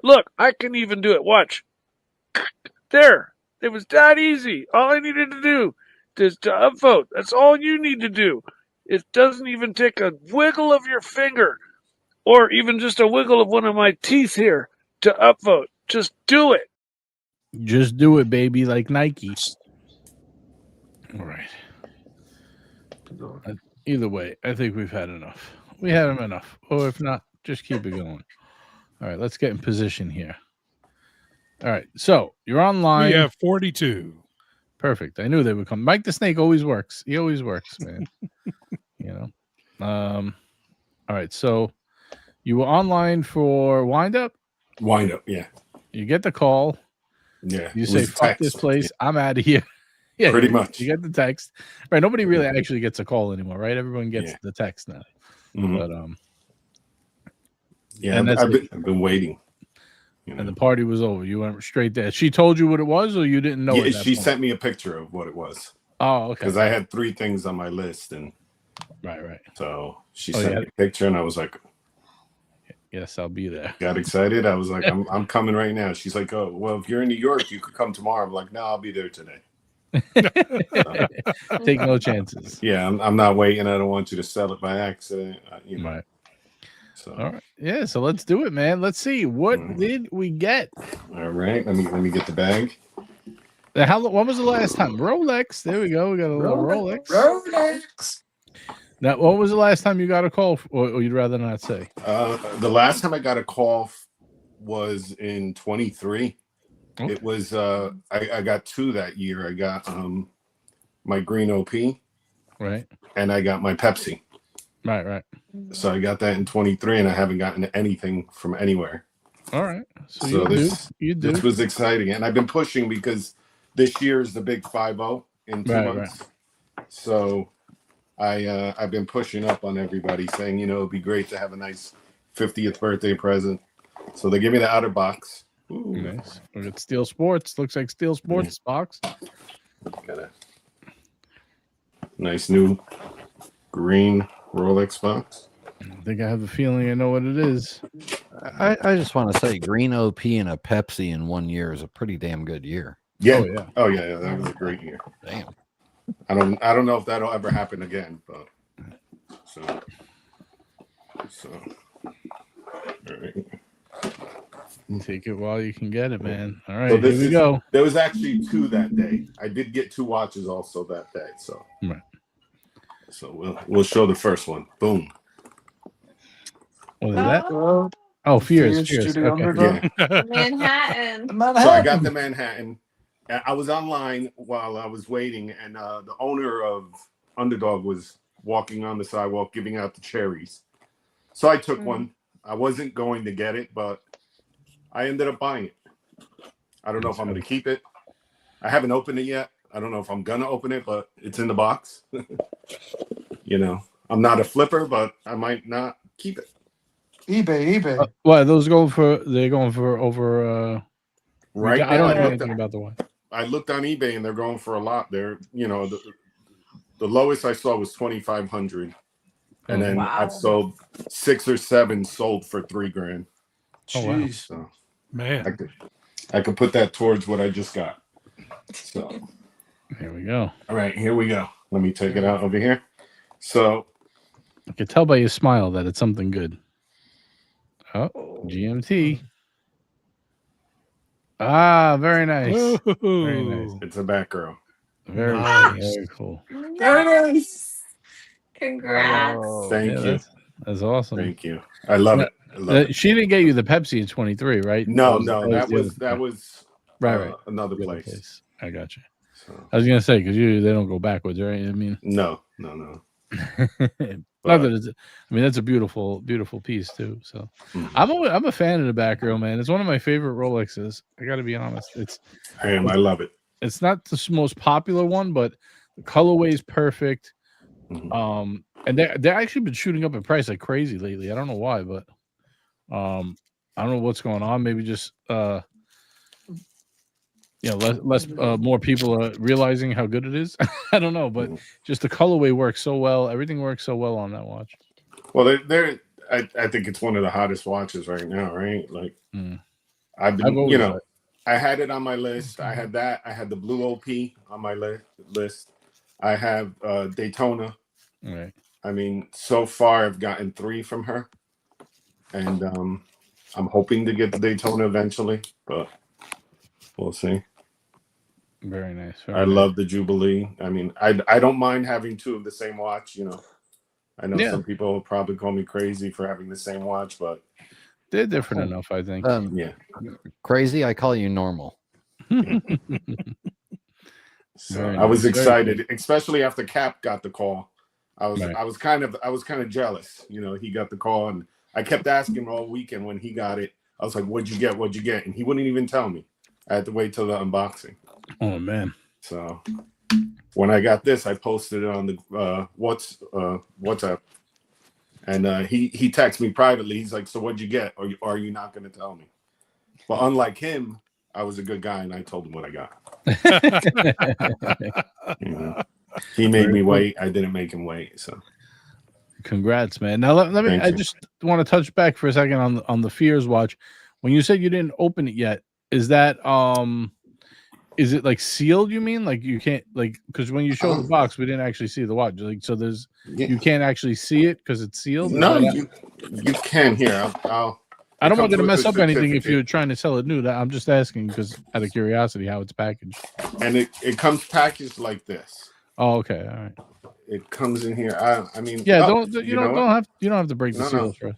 Look, I can even do it. Watch. There. It was that easy. All I needed to do is to upvote. That's all you need to do. It doesn't even take a wiggle of your finger or even just a wiggle of one of my teeth here to upvote. Just do it. Just do it, baby, like Nike. All right. Either way, I think we've had enough. We had them enough. Or if not, just keep it going. All right, let's get in position here. All right, so you're online. We have 42. Perfect. I knew they would come. Mike the Snake always works. He always works, man. You know. All right, so you were online for Wind Up? Wind Up, yeah. You get the call. Yeah. You say, "Fuck this place. Yeah. I'm out of here." Yeah, pretty much. You get the text. Right. Nobody really actually gets a call anymore, right? Everyone gets the text now. Mm-hmm. But yeah, and I've been waiting. You know? And the party was over. You went straight there. She told you what it was, or you didn't know? Yeah, she sent me a picture of what it was. Oh, okay. Because I had 3 things on my list, and right. So she sent me a picture, and I was like, "Yes, I'll be there." Got excited. I was like, "I'm coming right now." She's like, "Oh, well, if you're in New York, you could come tomorrow." I'm like, "No, I'll be there today." Take no chances. Yeah, I'm not waiting. I don't want you to sell it by accident. You know. Right. So all right. Yeah, so let's do it, man. Let's see. What did we get? All right. Let me get the bag. When was the last time? Rolex. There we go. We got a little Rolex. Now, when was the last time you got a call, or you'd rather not say? The last time I got a call was in 23. Okay. It was I got 2 that year. I got my green OP, right, and I got my Pepsi. Right. So I got that in 23, and I haven't gotten anything from anywhere. All right. So you do. This was exciting, and I've been pushing because this year is the big 5-0 in 2 months. Right. So I've been pushing up on everybody, saying, it'd be great to have a nice 50th birthday present. So they give me the outer box. Ooh. Nice. We got Steel Sports. Looks like Steel Sports box. Got a nice new green Rolex box. I think I have a feeling I know what it is. I just want to say green OP and a Pepsi in 1 year is a pretty damn good year. Yeah. Oh yeah. That was a great year. Damn. I don't know if that'll ever happen again, but so all right. Take it while you can get it, man. All right, so here we go. There was actually 2 that day. I did get 2 watches also that day. So right. So we'll show the first one. Boom. What is that? Oh, Fears. Studio Okay. Underdog. Yeah. Manhattan. So I got the Manhattan. I was online while I was waiting, and the owner of Underdog was walking on the sidewalk giving out the cherries. So I took one. I wasn't going to get it, but I ended up buying it. I don't know if I'm going to keep it. I haven't opened it yet. I don't know if I'm going to open it, but it's in the box. You know, I'm not a flipper, but I might not keep it. eBay. Well, those going for over. Right I don't now, know anything about the one. I looked on eBay and they're going for a lot. They're, you know, the lowest I saw was 2,500, and then I've sold 6 or 7 sold for $3,000. Jeez, so, man, I could put that towards what I just got. So here we go. All right, here we go. Let me take it out over here. So I can tell by your smile that it's something good. Oh, GMT. Ah, very nice. Very nice. It's a Batgirl. Very nice. Very cool. Nice. Congrats. Thank you. That's awesome. Thank you. I love it. I love it. She didn't get you the Pepsi in 23, right? No, that was right. Another place. I got you. So. I was gonna say because they don't go backwards, right? I mean, no. Not that it's, I mean, that's a beautiful piece too. So I'm a fan of the Batgirl, man. It's one of my favorite Rolexes. I got to be honest. I love it. It's not the most popular one, but the colorway is perfect. And they're actually been shooting up in price like crazy lately. I don't know why, but I don't know what's going on. Maybe just more people are realizing how good it is. I don't know, but just the colorway works so well. Everything works so well on that watch. Well, I think it's one of the hottest watches right now, right? Like I've been, I had it on my list. I had that. I had the blue OP on my list. I have Daytona. Right. I mean, so far I've gotten 3 from her, and I'm hoping to get the Daytona eventually, but we'll see. Very nice. I love the Jubilee. I mean, I don't mind having 2 of the same watch. You know, I know some people will probably call me crazy for having the same watch, but they're different enough, I think. Crazy? I call you normal. So I was excited, especially after Cap got the call. I was kind of jealous. You know, he got the call, and I kept asking him all weekend when he got it. I was like, "What'd you get? What'd you get?" And he wouldn't even tell me. I had to wait till the unboxing. Oh man! So when I got this, I posted it on the WhatsApp, and he texted me privately. He's like, "So what'd you get? Or are you not going to tell me?" But unlike him, I was a good guy, and I told him what I got. You know, he made me wait. I didn't make him wait. So, congrats, man. Now let me. I just want to touch back for a second on the Fears watch. When you said you didn't open it yet, is that is it like sealed? You mean like you can't because when you show the box, we didn't actually see the watch. Like so, you can't actually see it because it's sealed. No, you can. Here, I don't want you to mess up anything if you're trying to sell it new. I'm just asking because out of curiosity how it's packaged. And it comes packaged like this. Oh, okay, all right. It comes in here. I mean, you don't have to break the seal for us.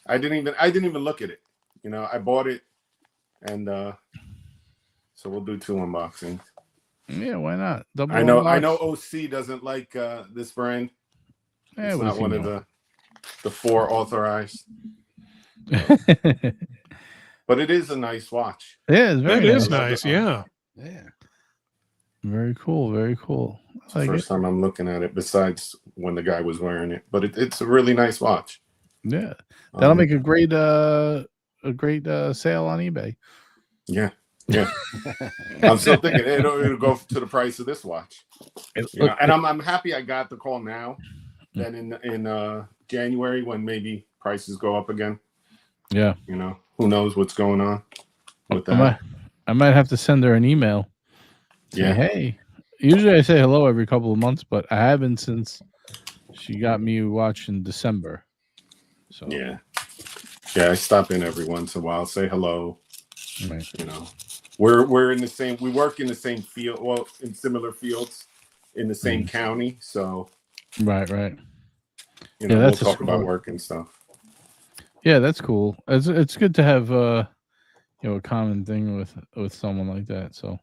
I didn't even look at it. You know, I bought it, and so we'll do 2 unboxings. Yeah, why not? I know OC doesn't like this brand. Yeah, it's not one of the 4 authorized. But it is a nice watch. Yeah, it is nice. Yeah. Very cool. Very cool. It's the first time I'm looking at it, besides when the guy was wearing it. But it's a really nice watch. Yeah, that'll make a great sale on eBay. Yeah. I'm still thinking it'll go to the price of this watch. And I'm happy I got the call now than in January when maybe prices go up again. Yeah. You know, who knows what's going on with that. I might have to send her an email. Yeah. Hey. Usually I say hello every couple of months, but I haven't since she got me a watch in December. So yeah, I stop in every once in a while, say hello. Right. You know, we're in the same. We work in the same field. Well, in similar fields, in the same county. So right. You know, we'll talk about work and stuff. Yeah, that's cool. It's good to have a common thing with someone like that. So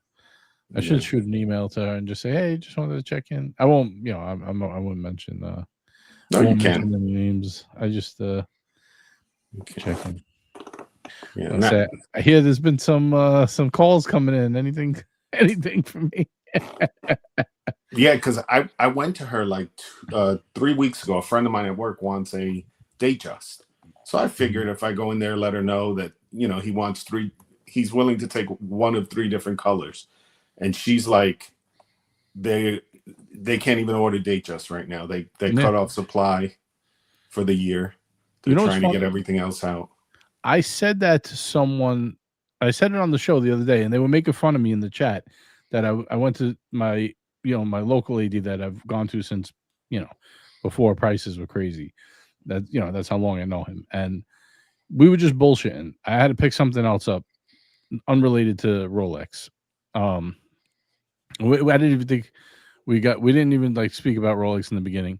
I should shoot an email to her and just say, hey, just wanted to check in. I won't, I wouldn't mention. No, I won't you mention can. any names. I just check in. Yeah, I hear there's been some calls coming in. Anything from me? Yeah, because I went to her like 3 weeks ago. A friend of mine at work wants a Datejust. So I figured if I go in there, let her know that, he wants he's willing to take one of 3 different colors. And she's like, they can't even order Datejust right now. They cut off supply for the year. They're trying to get everything else out. I said that to someone. I said it on the show the other day, and they were making fun of me in the chat that I went to my my local AD that I've gone to since before prices were crazy. That's how long I know him, and we were just bullshitting. I had to pick something else up, unrelated to Rolex. I didn't even think we didn't even like speak about Rolex in the beginning.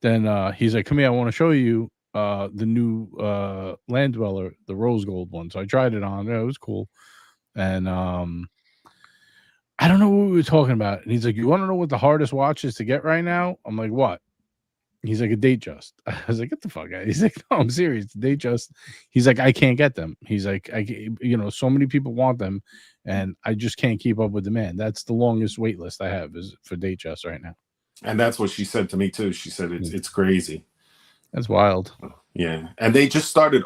Then he's like, "Come here, I want to show you the new Land Dweller, the rose gold one." So I tried it on. Yeah, it was cool. And I don't know what we were talking about. And he's like, "You want to know what the hardest watch is to get right now?" I'm like, "What?" He's like, "A Datejust." I was like, "Get the fuck out." He's like, "No, I'm serious. Datejust." He's like, "I can't get them." He's like, so many people want them, and I just can't keep up with demand. That's the longest wait list I have is for Datejust right now. And that's what she said to me too. She said it's crazy. That's wild. Yeah, and they just started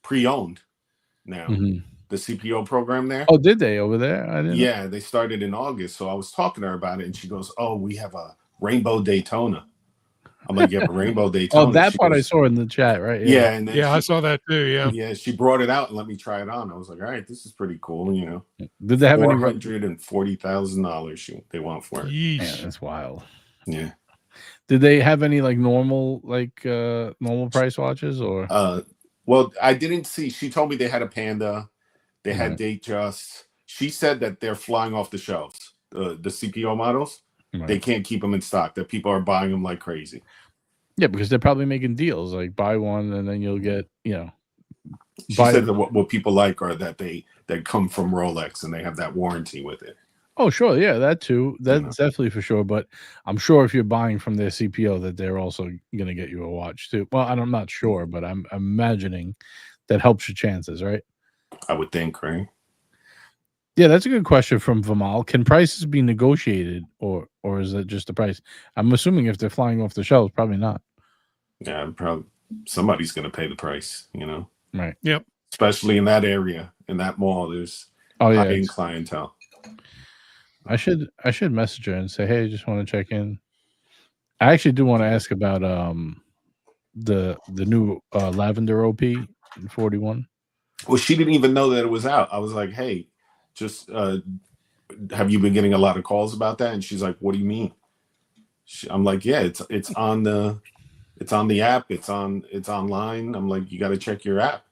pre-owned now. The CPO program there. Oh, did they over there? I didn't know. They started in August. So I was talking to her about it, and she goes, "Oh, we have a Rainbow Daytona." I'm like, "Yeah, a Rainbow Daytona." Oh, that part I saw in the chat, right? Yeah, and then I saw that too. Yeah, she brought it out and let me try it on. I was like, "All right, this is pretty cool." Did they have any $440,000 they want for it? Yeah, that's wild. Yeah. Did they have any like normal price watches or? Well, I didn't see. She told me they had a Panda. They had Datejust. She said that they're flying off the shelves. The CPO models, they can't keep them in stock. That people are buying them like crazy. Yeah, because they're probably making deals like buy one and then you'll get She said that what people like are that they come from Rolex and they have that warranty with it. Oh, sure, yeah, that too. That's definitely for sure. But I'm sure if you're buying from their CPO, that they're also going to get you a watch too. Well, I'm not sure, but I'm imagining that helps your chances, right? I would think, right? Yeah, that's a good question from Vimal. Can prices be negotiated, or is it just the price? I'm assuming if they're flying off the shelves, probably not. Yeah, probably somebody's going to pay the price, Right. Yep. Especially in that area, in that mall, there's high-end clientele. I should message her and say, hey, I just want to check in. I actually do want to ask about the new lavender OP in 41. Well, she didn't even know that it was out. I was like, hey, just have you been getting a lot of calls about that? And she's like, what do you mean? I'm like, yeah, it's on the app, it's online. I'm like, you got to check your app.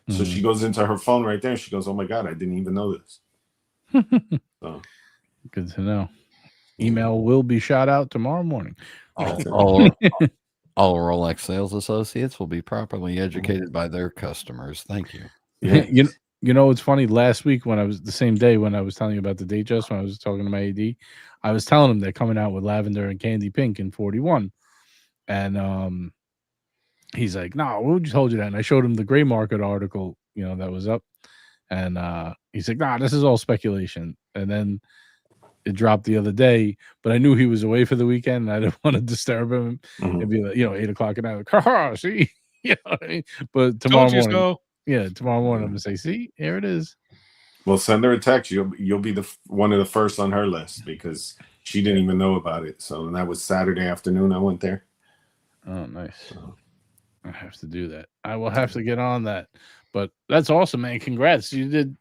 So she goes into her phone right there and she goes, oh my God, I didn't even know this. So good to know. Email will be shot out tomorrow morning. All Rolex sales associates will be properly educated by their customers. Thank you. Yeah. It's funny. Last week when I was the same day when I was telling you about the Datejust, when I was talking to my AD, I was telling him they're coming out with lavender and candy pink in 41. And he's like, no, who told you that? And I showed him the gray market article, that was up. And he's like, nah, this is all speculation. And then it dropped the other day, but I knew he was away for the weekend and I didn't want to disturb him. It'd be like, 8:00 at night, like, see, what I mean? But tomorrow morning, tomorrow morning, I'm gonna say, see, here it is. Well, send her a text. You'll be one of the first on her list because she didn't even know about it. So and that was Saturday afternoon. I went there. Oh, nice. So I have to do that. I will have to get on that. But that's awesome, man. Congrats. You did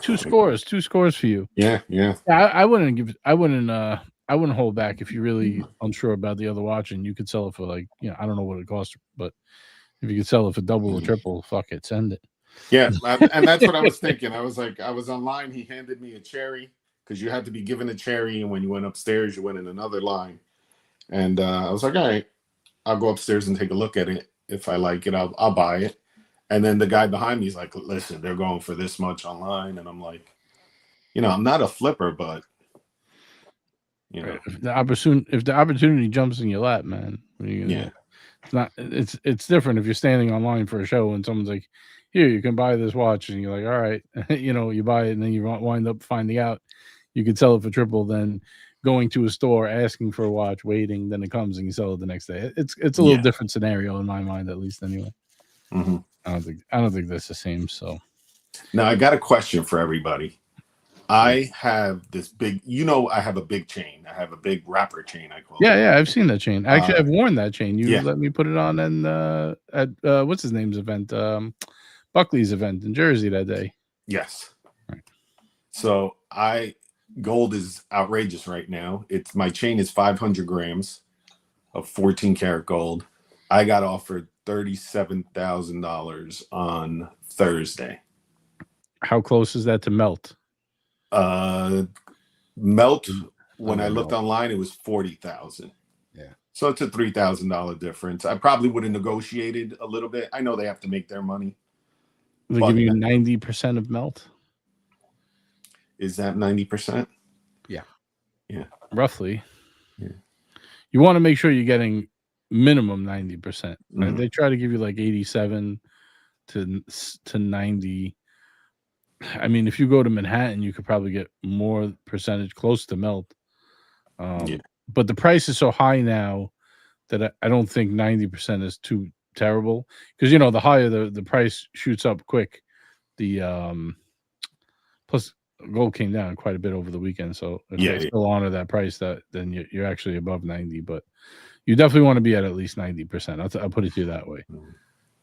two scores for you. Yeah. I wouldn't hold back if you're really unsure about the other watch and you could sell it for like, I don't know what it costs, but if you could sell it for double or triple, fuck it, send it. Yeah, and that's what I was thinking. I was like, I was online. He handed me a cherry because you had to be given a cherry, and when you went upstairs, you went in another line. And I was like, all right, I'll go upstairs and take a look at it. if I like it, I'll buy it. And then the guy behind me is like, listen, they're going for this much online. And I'm like, I'm not a flipper, but if the opportunity jumps in your lap, man, what are you gonna do? It's different if you're standing online for a show and someone's like, here, you can buy this watch, and you're like, all right, you buy it, and then you wind up finding out you could sell it for triple, then going to a store, asking for a watch, waiting, then it comes and you sell it the next day. It's a little different scenario in my mind, at least, anyway. Mm-hmm. I don't think that's the same. So now I got a question for everybody. I have this big, I have a big chain. I have a big wrapper chain, I call it. Yeah, I've seen that chain. Actually, I've worn that chain. You let me put it on at what's his name's event, Buckley's event in Jersey that day. Yes. Right. So gold is outrageous right now. My chain is 500 grams of 14 karat gold. I got offered $37,000 on Thursday. How close is that to melt? Melt, when I looked online, it was 40,000. Yeah. So it's a $3,000 difference. I probably would have negotiated a little bit. I know they have to make their money. They give you 90% of melt. Is that 90%? Yeah. Yeah. Roughly. Yeah. You want to make sure you're getting minimum 90%. Right? They try to give you like 87 to 90. I mean, if you go to Manhattan, you could probably get more percentage close to melt. But the price is so high now that I don't think 90% is too terrible, because the higher the price shoots up quick. The plus gold came down quite a bit over the weekend, so if they still honor that price, then you're actually above 90. But you definitely want to be at least 90%. I'll put it to you that way.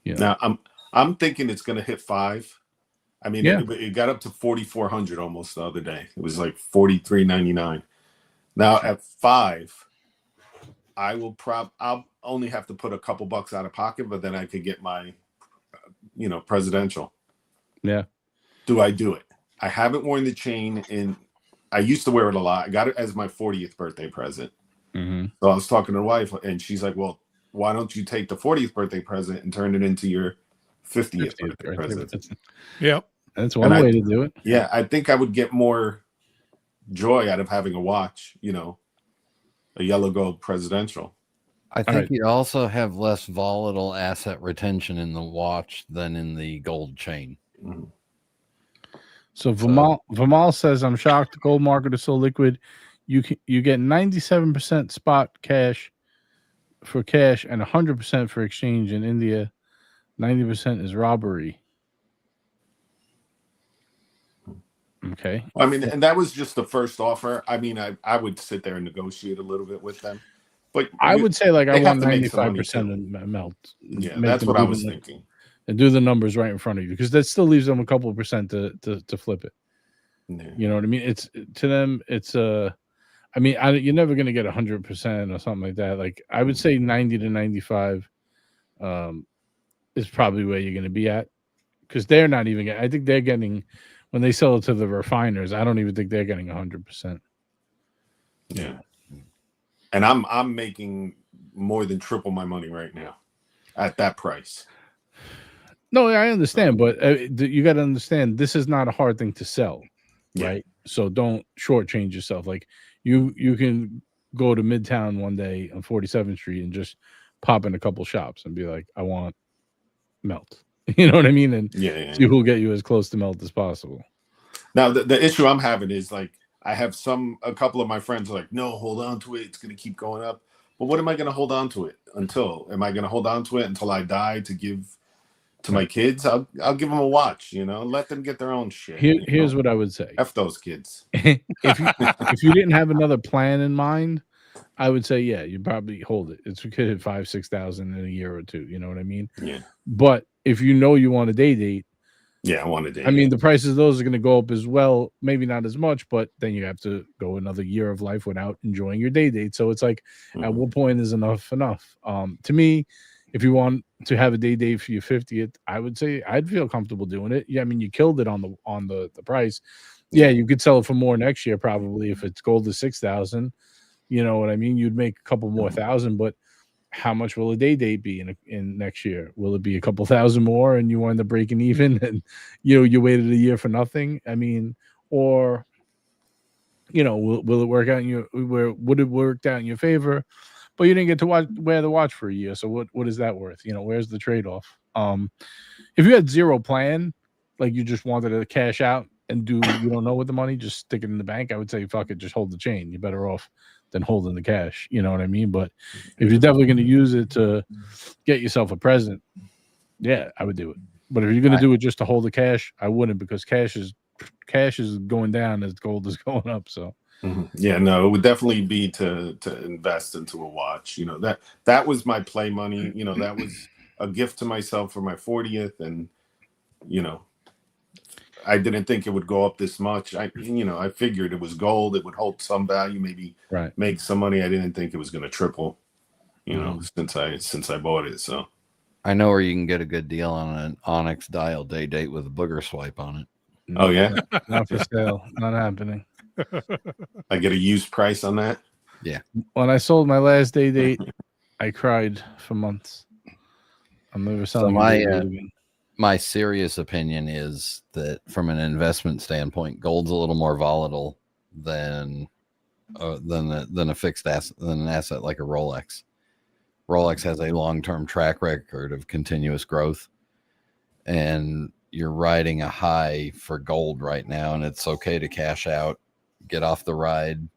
Now I'm thinking it's going to hit 5. I mean, it got up to 4,400 almost the other day. It was like 43.99. Now at 5, I'll only have to put a couple bucks out of pocket, but then I could get my, presidential. Yeah. Do I do it? I haven't worn the chain I used to wear it a lot. I got it as my 40th birthday present. Mm-hmm. So I was talking to the wife, and she's like, well, why don't you take the 40th birthday present and turn it into your 50th birthday present? Yep. That's one way to do it. Yeah, I think I would get more joy out of having a watch, a yellow gold presidential. I think you also have less volatile asset retention in the watch than in the gold chain. Mm-hmm. So Vimal says, I'm shocked the gold market is so liquid. You get 97% spot cash for cash and 100% for exchange in India. 90% is robbery. Okay. I mean, and that was just the first offer. I mean, I would sit there and negotiate a little bit with them, but I would say I want 95% of melt. Yeah, that's what I was thinking. And do the numbers right in front of you, because that still leaves them a couple of percent to flip it. Yeah. You know what I mean? It's to them. It's I mean, you're never going to get 100% or something like that. Like I would say 90 to 95 is probably where you're going to be at, because they're not even. I think they're getting, when they sell it to the refiners, I don't even think they're getting 100%. Yeah, and I'm making more than triple my money right now at that price. No, I understand, but you got to understand, this is not a hard thing to sell, right? So don't shortchange yourself. Like you can go to Midtown one day on 47th Street and just pop in a couple shops and be like, I want melt. You know what I mean? And see who'll get you as close to melt as possible. Now, the issue I'm having is like, I have a couple of my friends are like, no, hold on to it. It's going to keep going up. But what am I going to hold on to it until? Am I going to hold on to it until I die to give to my kids? I'll give them a watch, let them get their own shit. Here's what I would say. F those kids. if you didn't have another plan in mind, I would say, you'd probably hold it. We could hit 5,000-6,000 in a year or two. You know what I mean? Yeah. But if you want a day date, I want a day. I mean, the prices of those are going to go up as well. Maybe not as much, but then you have to go another year of life without enjoying your day date. So it's like, at what point is enough? To me, if you want to have a day date for your 50th, I would say I'd feel comfortable doing it. Yeah, I mean, you killed it on the price. Yeah, you could sell it for more next year probably if it's gold to 6,000. You know what I mean? You'd make a couple more thousand, but how much will a day date be in next year? Will it be a couple thousand more and you wind up breaking even and you waited a year for nothing? I mean, or will it work out would it work out in your favor, but you didn't get to wear the watch for a year? So what is that worth? Where's the trade-off? If you had zero plan, like you just wanted to cash out and you don't know with the money, just stick it in the bank, I would say fuck it, just hold the chain. You're better off than holding the cash. You know what I mean? But if you're definitely going to use it to get yourself a present, yeah, I would do it. But if you're going to do it just to hold the cash, I wouldn't, because cash is going down as gold is going up. So yeah, no, it would definitely be to invest into a watch. That was my play money. That was a gift to myself for my 40th, and I didn't think it would go up this much. I figured it was gold. It would hold some value, maybe make some money. I didn't think it was going to triple, since I bought it. So I know where you can get a good deal on an Onyx dial day date with a booger swipe on it. Oh yeah, not for sale, not happening. I get a used price on that. Yeah. When I sold my last day date, I cried for months. I'm never selling again. My serious opinion is that from an investment standpoint, gold's a little more volatile than a fixed asset, than an asset like a Rolex. Rolex has a long-term track record of continuous growth, and you're riding a high for gold right now, and it's okay to cash out, get off the ride,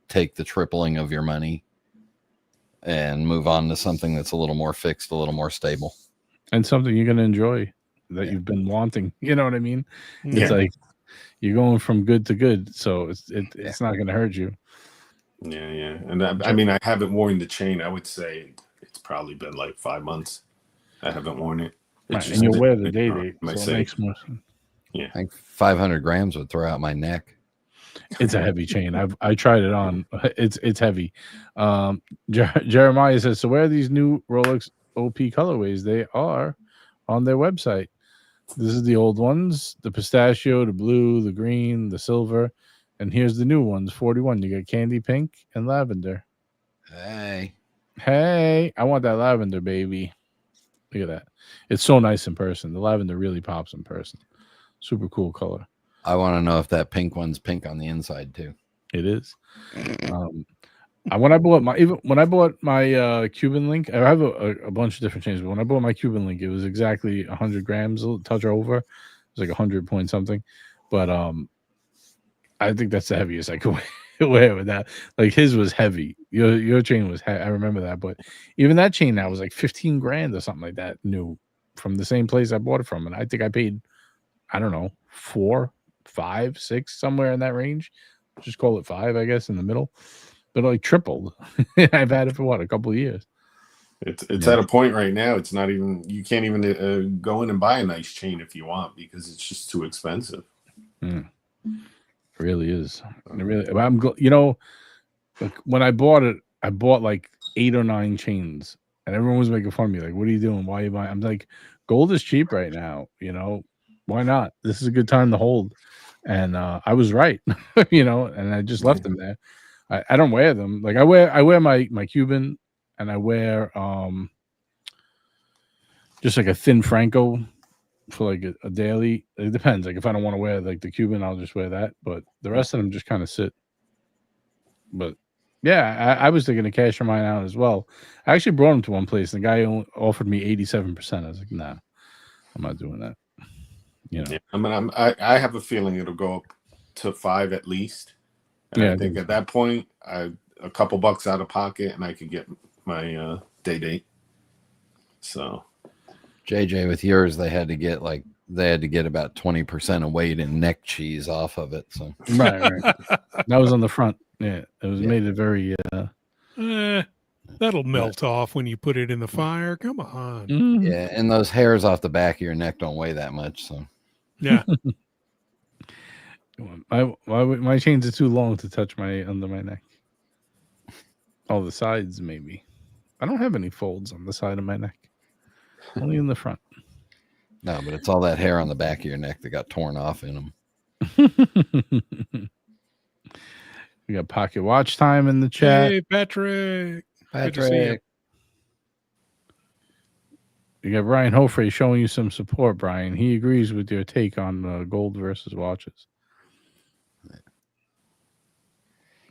take the tripling of your money, and move on to something that's a little more fixed, a little more stable. And something you're going to enjoy that you've been wanting. You know what I mean? Yeah. It's like you're going from good to good. So it's not going to hurt you. Yeah. And I mean, I haven't worn the chain. I would say it's probably been like 5 months. I haven't worn it. And you'll wear the day date. So it makes more sense. Yeah. I think 500 grams would throw out my neck. It's a heavy chain. I tried it on. It's heavy. Jeremiah says, so where are these new Rolex OP colorways? They are on their website. This is the old ones, the pistachio, the blue, the green, the silver, and here's the new ones, 41. You got candy pink and lavender. Hey, I want that lavender, baby. Look at that. It's so nice in person. The lavender really pops in person. Super cool color. I want to know if that pink one's pink on the inside too. It is. When I bought my Cuban link, I have a bunch of different chains, but when I bought my Cuban link, it was exactly 100 grams, a touch over. It was like 100 point something. But I think that's the heaviest I could wear with that. Like his was heavy. Your chain was I remember that, but even that chain now was like 15 grand or something like that, new, from the same place I bought it from. And I think I paid, I don't know, 4, 5, 6, somewhere in that range. Just call it 5, I guess, in the middle. But like tripled. I've had it for a couple of years. It's at a point right now. It's not even, you can't even go in and buy a nice chain if you want, because it's just too expensive. It really is. It really. Like when I bought it, I bought like 8 or 9 chains, and everyone was making fun of me. Like, what are you doing? Why are you buying? I'm like, gold is cheap right now. Why not? This is a good time to hold. And I was right. And I just left them there. I don't wear them. Like I wear my Cuban, and I wear just like a thin Franco for like a daily. It depends. Like if I don't want to wear like the Cuban, I'll just wear that. But the rest of them just kind of sit. But yeah, I was thinking of cashing mine out as well. I actually brought them to one place, and the guy offered me 87%. I was like, nah, I'm not doing that. Yeah, I mean, I have a feeling it'll go up to 5 at least. And I think at that point, a couple bucks out of pocket, and I could get my day date. So, JJ, with yours, they had to get about 20% of weight and neck cheese off of it. So right. That was on the front. Yeah, it was made it very. That'll melt off when you put it in the fire. Come on. Mm-hmm. Yeah, and those hairs off the back of your neck don't weigh that much. So yeah. My chains are too long to touch under my neck. Oh, the sides maybe. I don't have any folds on the side of my neck. Only in the front. No, but it's all that hair on the back of your neck that got torn off in them. We got Pocket Watch Time in the chat. Hey, Patrick. Patrick. You got Brian Hofrey showing you some support, Brian. He agrees with your take on gold versus watches.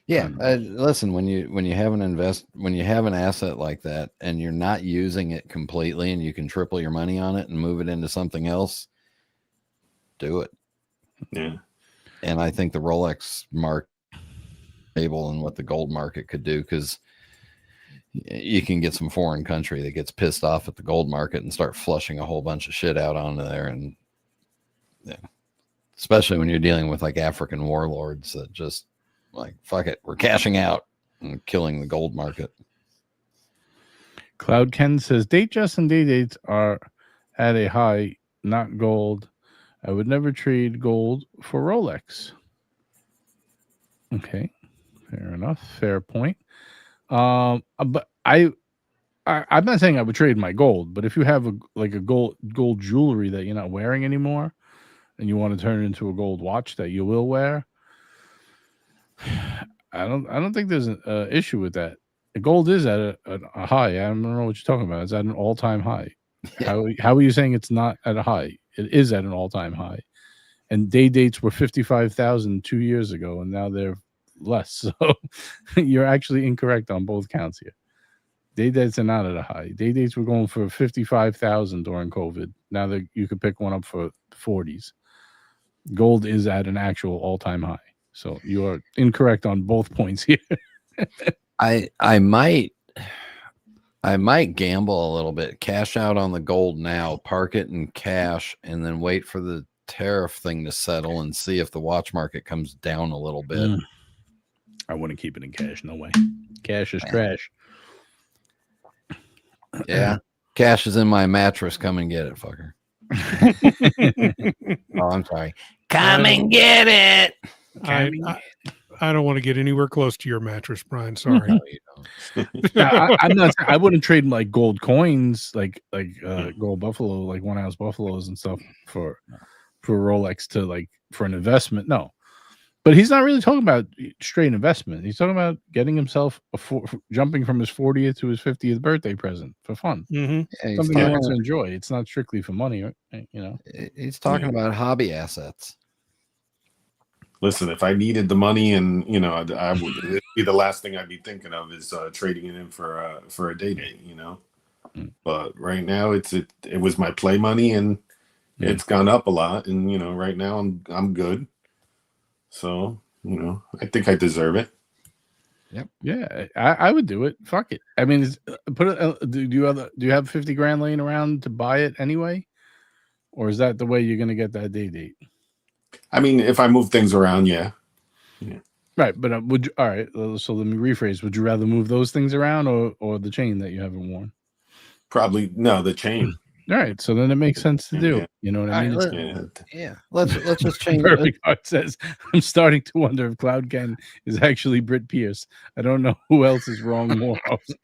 Yeah, listen, when you have an asset like that and you're not using it completely and you can triple your money on it and move it into something else, do it. Yeah. And I think the Rolex market table and what the gold market could do, because you can get some foreign country that gets pissed off at the gold market and start flushing a whole bunch of shit out onto there. And yeah, especially when you're dealing with like African warlords that just like, fuck it, we're cashing out and killing the gold market. Cloud Ken says Datejust and day dates are at a high, not gold. I would never trade gold for Rolex. Okay, fair enough, fair point. But I'm not saying I would trade my gold, but if you have a gold jewelry that you're not wearing anymore, and you want to turn it into a gold watch that you will wear, I don't think there's an issue with that. The gold is at a high. I don't know what you're talking about. It's at an all-time high. How are you saying it's not at a high? It is at an all-time high. And day dates were 55,000 2 years ago, and now they're less. So you're actually incorrect on both counts here. Day dates are not at a high. Day dates were going for 55,000 during COVID. Now that you could pick one up for 40s. Gold is at an actual all-time high. So you are incorrect on both points here. I might gamble a little bit. Cash out on the gold now, park it in cash, and then wait for the tariff thing to settle and see if the watch market comes down a little bit. I wouldn't keep it in cash. No way. Cash is trash. Yeah. Cash is in my mattress. Come and get it, fucker. Oh, I'm sorry. Come and get it. I don't want to get anywhere close to your mattress, Brian. Sorry. No, you don't. I'm not. I wouldn't trade like gold coins, like gold buffalo, like 1 ounce buffaloes and stuff for Rolex to like for an investment. No, but he's not really talking about straight investment. He's talking about getting himself jumping from his 40th to his 50th birthday present for fun. Mm-hmm. Yeah, something he wants to enjoy. It's not strictly for money, you know. He's talking about hobby assets. Listen, if I needed the money, and I would it'd be the last thing I'd be thinking of is trading it in for a day date, But right now, it was my play money, and it's gone up a lot, and right now I'm good. So I think I deserve it. Yep. Yeah, I would do it. Fuck it. I mean, do you have 50 grand laying around to buy it anyway, or is that the way you're gonna get that day date? I mean, if I move things around, yeah. Right, but would you? All right, so let me rephrase. Would you rather move those things around or the chain that you haven't worn? Probably no, the chain. All right, so then it makes sense to do. You know what I mean? Let's just change. Perfect Heart says, "I'm starting to wonder if Cloud Ken is actually Britt Pierce. I don't know who else is wrong more often."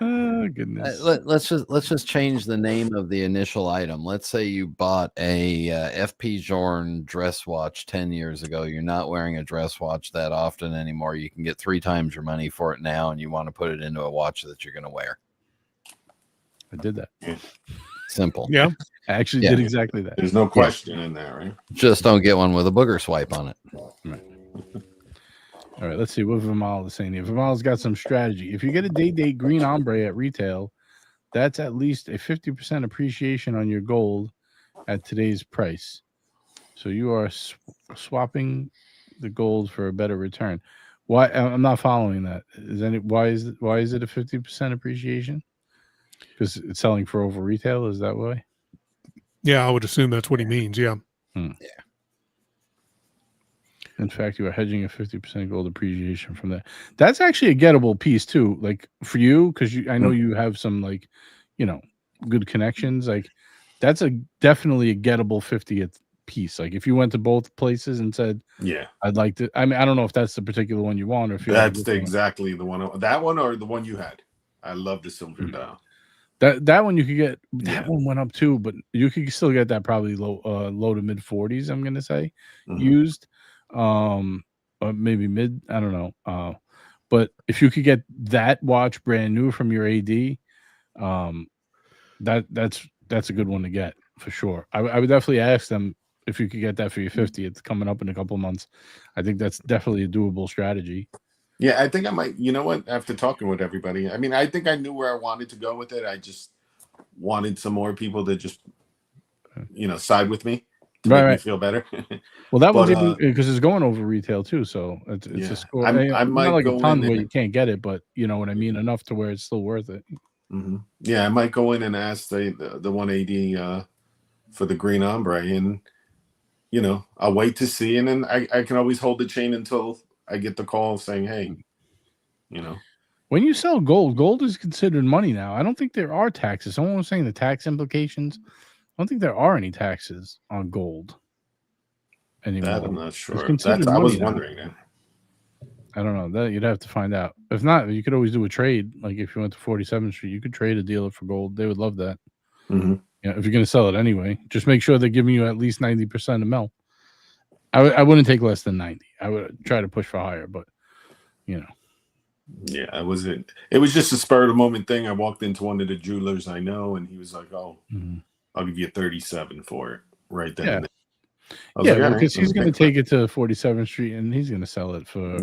Oh goodness. Let's just change the name of the initial item. Let's say you bought a FP Journe dress watch 10 years ago. You're not wearing a dress watch that often anymore. You can get 3 times your money for it now, and you want to put it into a watch that you're going to wear. I did that. Simple. Yeah. I actually did exactly that. There's no question in there, right? Just don't get one with a booger swipe on it. Right. All right, let's see what Vimal is saying here. Vimal's got some strategy. If you get a day green ombre at retail, that's at least a 50% appreciation on your gold at today's price. So you are swapping the gold for a better return. Why? I'm not following that. Why is it a 50% appreciation? Because it's selling for over retail. Is that why? Yeah, I would assume that's what he means. Yeah. Yeah. In fact, you are hedging a 50% gold appreciation from that. That's actually a gettable piece too. Like for you, because I know you have some good connections. Like that's definitely a gettable 50th piece. Like if you went to both places and said, "Yeah, I'd like to." I mean, I don't know if that's the particular one you want, or if that's exactly the one. That one or the one you had. I love the silver dial. That one you could get. That one went up too, but you could still get that probably low to mid 40s. I'm gonna say used. Or maybe mid, I don't know. But if you could get that watch brand new from your AD That's a good one to get for sure. I would definitely ask them if you could get that for your 50th. It's coming up in a couple of months. I think that's definitely a doable strategy. Yeah, I think I might. You know what? After talking with everybody, I mean, I think I knew where I wanted to go with it. I just wanted some more people to just, side with me to make me feel better. Well, that one's because it's going over retail too, so it's a score. I might not like go a ton in where you can't get it, but you know what I mean, enough to where it's still worth it. Mm-hmm. Yeah, I might go in and ask the 180 for the green ombre, and I'll wait to see, and then I can always hold the chain until I get the call saying, hey, When you sell gold is considered money now. I don't think there are taxes. Someone was saying the tax implications. I don't think there are any taxes on gold anymore. That I'm not sure. I was wondering that. I don't know. That you'd have to find out. If not, you could always do a trade. Like if you went to 47th Street, you could trade a dealer for gold. They would love that. Mm-hmm. Yeah, if you're going to sell it anyway, just make sure they're giving you at least 90% of mil. I wouldn't take less than 90. I would try to push for higher, but Yeah, it was just a spur of the moment thing. I walked into one of the jewelers I know, and he was like, "Oh, I'll give you 37 for it right then." Yeah, and then. Because he's going to take it to 47th Street and he's going to sell it for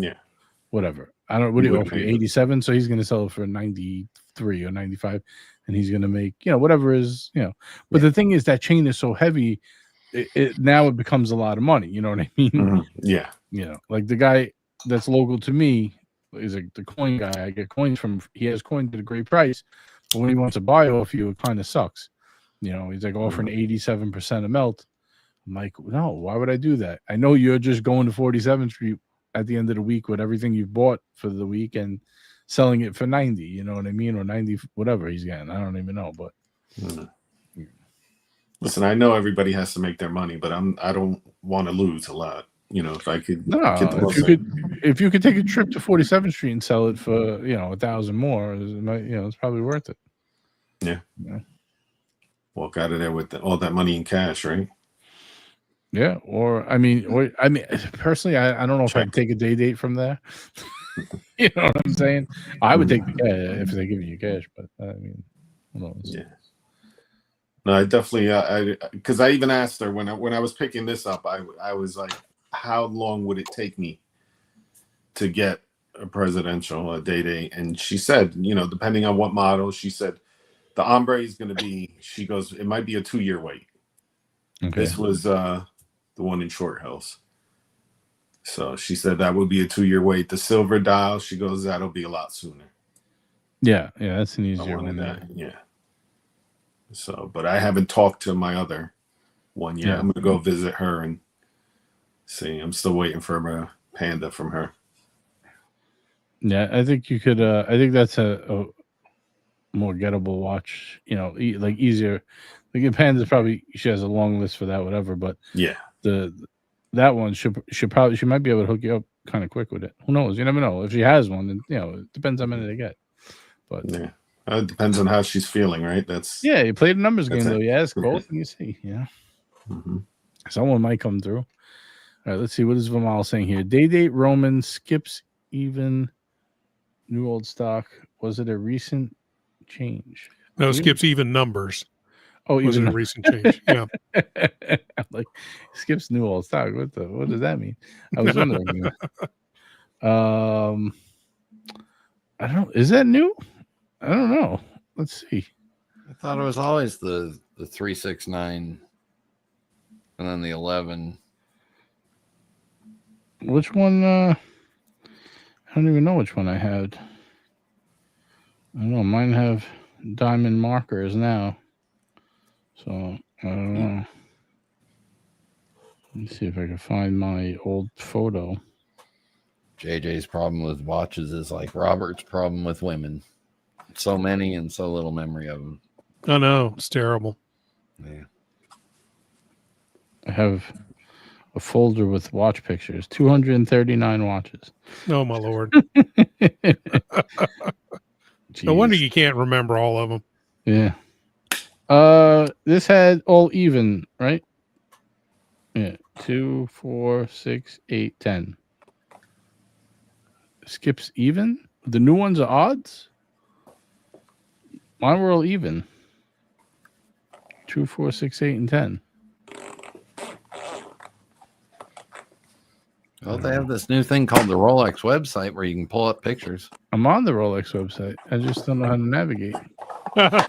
whatever. I don't. What do you offer? 87. So he's going to sell it for 93 or 95, and he's going to make whatever is But the thing is, that chain is so heavy. Now it becomes a lot of money. You know what I mean? Mm-hmm. Yeah. Like the guy that's local to me is the coin guy. I get coins from. He has coins at a great price, but when he wants to buy off you, it kind of sucks. He's like offering 87% of melt. I'm like, no, why would I do that? I know you're just going to 47th Street at the end of the week with everything you've bought for the week and selling it for 90. You know what I mean, or 90, whatever he's getting. I don't even know, but. Listen, I know everybody has to make their money, but I don't want to lose a lot. If I could, if you could take a trip to 47th Street and sell it for 1,000 more, it's probably worth it. Yeah. Walk out of there with all that money in cash, right? Yeah, or I mean, personally, I don't know if I could take a day date from there. You know what I'm saying? I would take the cash if they give you cash, but I mean, who knows? Yeah. No, I definitely, because I even asked her when I was picking this up, I was like, how long would it take me to get a presidential day date? And she said, depending on what model, she said the ombre is going to be, she goes, it might be a 2-year wait. Okay. This was the one in Short Hills. So she said that would be a 2-year wait. The silver dial, she goes, that'll be a lot sooner. Yeah, that's an easier one. Yeah. So, but I haven't talked to my other one yet. Yeah. I'm gonna go visit her and see. I'm still waiting for a Panda from her. Yeah, I think you could. I think that's a more gettable watch. Like easier. Like Panda's probably, she has a long list for that, whatever. But yeah, that one she might be able to hook you up kind of quick with it. Who knows? You never know. If she has one, then it depends how many they get. But yeah. It depends on how she's feeling, right? You play the numbers game though. You ask both and you see. Yeah. Mm-hmm. Someone might come through. All right, let's see. What is Vimal saying here? Day date Roman skips even new old stock. Was it a recent change? No, skips even numbers. Oh, was it a recent change? Yeah. I'm like, skips new old stock. What does that mean? I was wondering. I don't. Is that new? I don't know. Let's see. I thought it was always the 369 and then the 11. Which one? I don't even know which one I had. I don't know. Mine have diamond markers now. So I don't know. Let me see if I can find my old photo. JJ's problem with watches is like Robert's problem with women. So many and so little memory of them. I know. It's terrible. Yeah. I have a folder with watch pictures. 239 watches. Oh, my Lord. No wonder you can't remember all of them. Yeah. This had all even, right? Yeah. 2, 4, 6, 8, 10. Skips even? The new ones are odds? Mine were all even. 2, 4, 6, 8, and 10. Well, they have this new thing called the Rolex website where you can pull up pictures. I'm on the Rolex website. I just don't know how to navigate. I'm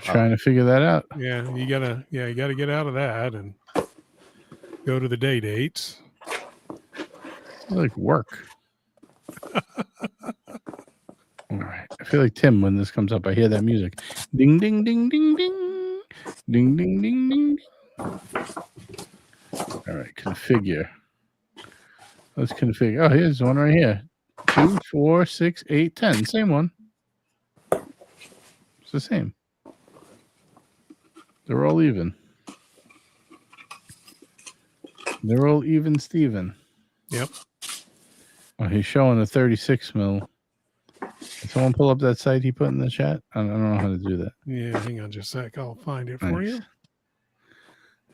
trying to figure that out. Yeah, you gotta get out of that and go to the day dates. I like work. All right. I feel like Tim when this comes up. I hear that music. Ding ding ding ding ding. Ding ding ding ding. All right, configure. Let's configure. Oh, here's one right here. 2, 4, 6, 8, 10. Same one. It's the same. They're all even. They're all even, Steven. Yep. Oh, he's showing a 36 mil. Can someone pull up that site he put in the chat? I don't know how to do that. Yeah, hang on just a sec. I'll find it for you.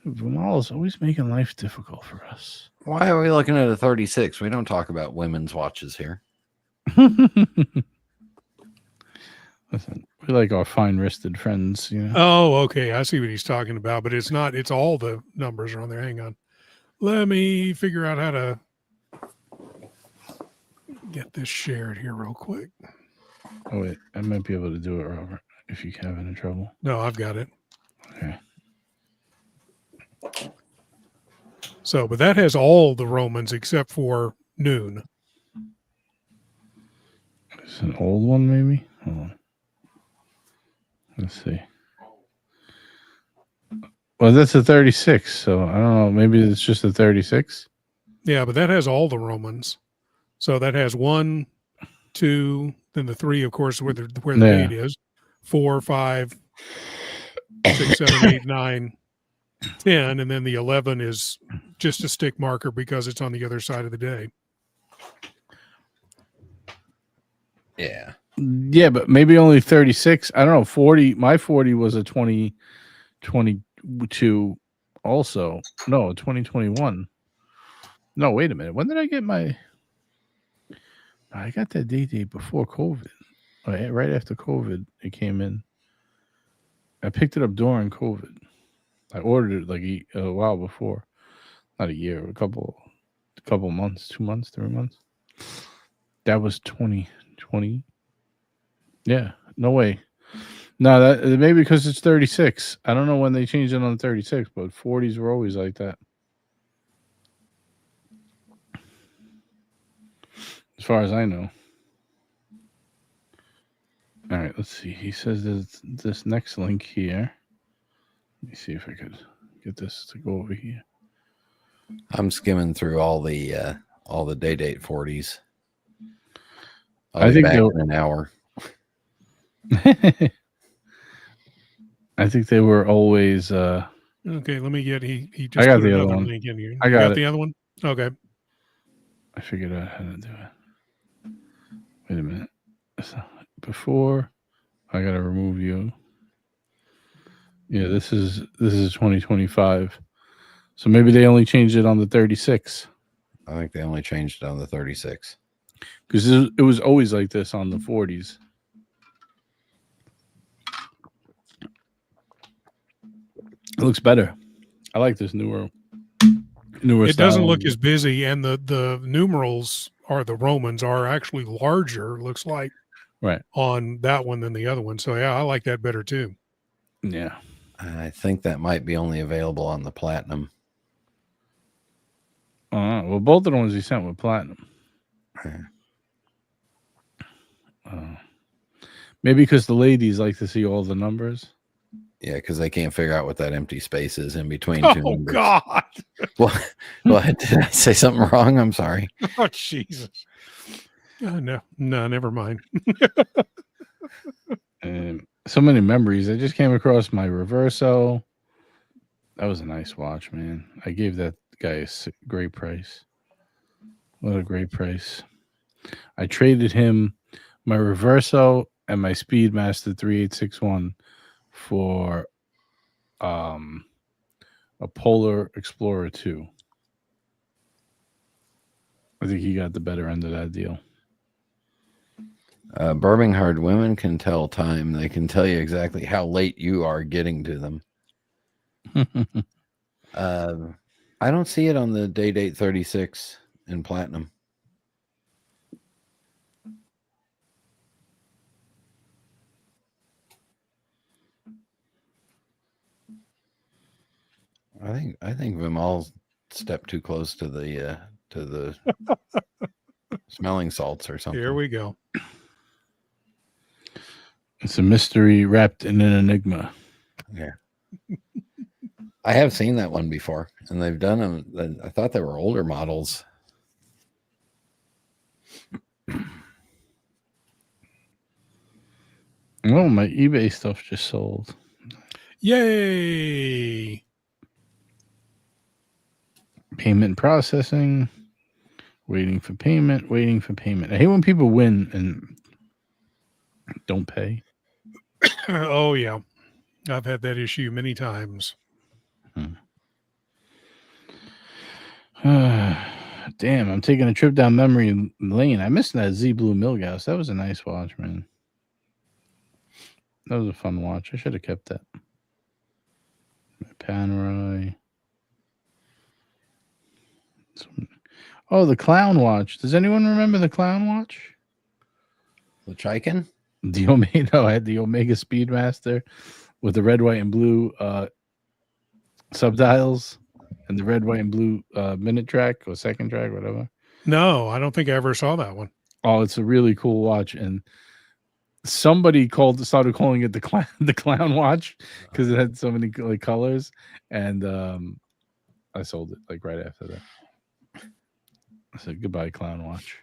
Vimal is always making life difficult for us. Why are we looking at a 36? We don't talk about women's watches here. Listen, we like our fine-wristed friends, you know. Oh, okay. I see what he's talking about, but it's not. It's all the numbers are on there. Hang on. Let me figure out how to get this shared here real quick. Oh, wait. I might be able to do it, Robert, if you're having trouble. No, I've got it. Okay. So, but that has all the Romans except for noon. It's an old one, maybe? Hold on. Let's see. Well, that's a 36, so I don't know. Maybe it's just a 36. Yeah, but that has all the Romans. So that has 1, 2, then the 3, of course, where the date is. 4, 5, 6, 7, 8, 9, 10, and then the 11 is just a stick marker because it's on the other side of the day. Yeah. Yeah, but maybe only 36. I don't know. 40. My 40 was a 2022 also. No, 2021. No, wait a minute. When did I get my... I got that date before COVID. Right after COVID, it came in. I picked it up during COVID. I ordered it like a while before. Not a year, a couple months, 2 months, 3 months. That was 2020. Yeah, no way. No, that maybe because it's 36. I don't know when they changed it on 36, but 40s were always like that. As far as I know. All right, let's see. He says there's this next link here. Let me see if I could get this to go over here. I'm skimming through all the day date 40s. I think back in an hour. I think they were always okay, let me get he just I got put the other another one. link in here. I got the other one? Okay. I figured out how to do it. Wait a minute. So before I gotta remove you. Yeah, this is 2025. So maybe they only changed it on the 36. I think they only changed it on the 36. Because it was always like this on the 40s. It looks better. I like this newer It doesn't style. look as busy, and the numerals are the Romans are actually larger, looks like, right on that one than the other one. So yeah, I like that better too. Yeah. I think that might be only available on the platinum. Well, both of the ones he sent were platinum. Maybe because the ladies like to see all the numbers. Yeah, because they can't figure out what that empty space is in between two numbers. Oh, God. What? Did I say something wrong? I'm sorry. Oh, Jesus. No, never mind. So many memories. I just came across my Reverso. That was a nice watch, man. I gave that guy a great price. What a great price. I traded him my Reverso and my Speedmaster 3861 for a Polar Explorer 2. I think he got the better end of that deal. Birminghard women can tell time. They can tell you exactly how late you are getting to them. I don't see it on the date 36 in platinum. I think Vimal stepped too close to the smelling salts or something. Here we go. It's a mystery wrapped in an enigma. Yeah. I have seen that one before, and they've done them. I thought they were older models. Oh, my eBay stuff just sold. Yay! Payment processing. Waiting for payment. I hate when people win and don't pay. Oh, yeah. I've had that issue many times. Damn, I'm taking a trip down memory lane. I missed that Z Blue Milgauss. That was a nice watch, man. That was a fun watch. I should have kept that. Panerai. Oh, the clown watch. Does anyone remember the clown watch? The Chiken? The Omega. No, I had the Omega Speedmaster with the red, white, and blue subdials and the red, white, and blue minute track or second track, whatever. No, I don't think I ever saw that one. Oh, it's a really cool watch, and somebody started calling it the clown watch because it had so many like colors, and I sold it like right after that. I said goodbye, clown watch.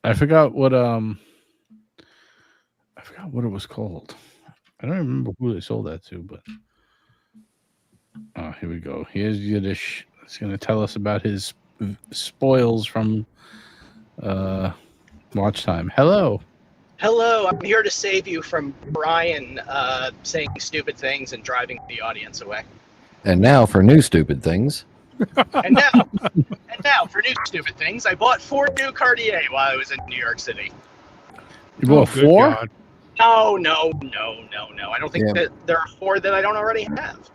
I forgot what it was called. I don't remember who they sold that to, but here we go. Here's Yiddish. It's going to tell us about his spoils from watch time. Hello. Hello, I'm here to save you from Brian saying stupid things and driving the audience away. And now for new stupid things. And now for new stupid things, I bought 4 new Cartier while I was in New York City. You bought 4? No. I don't think that there are 4 that I don't already have.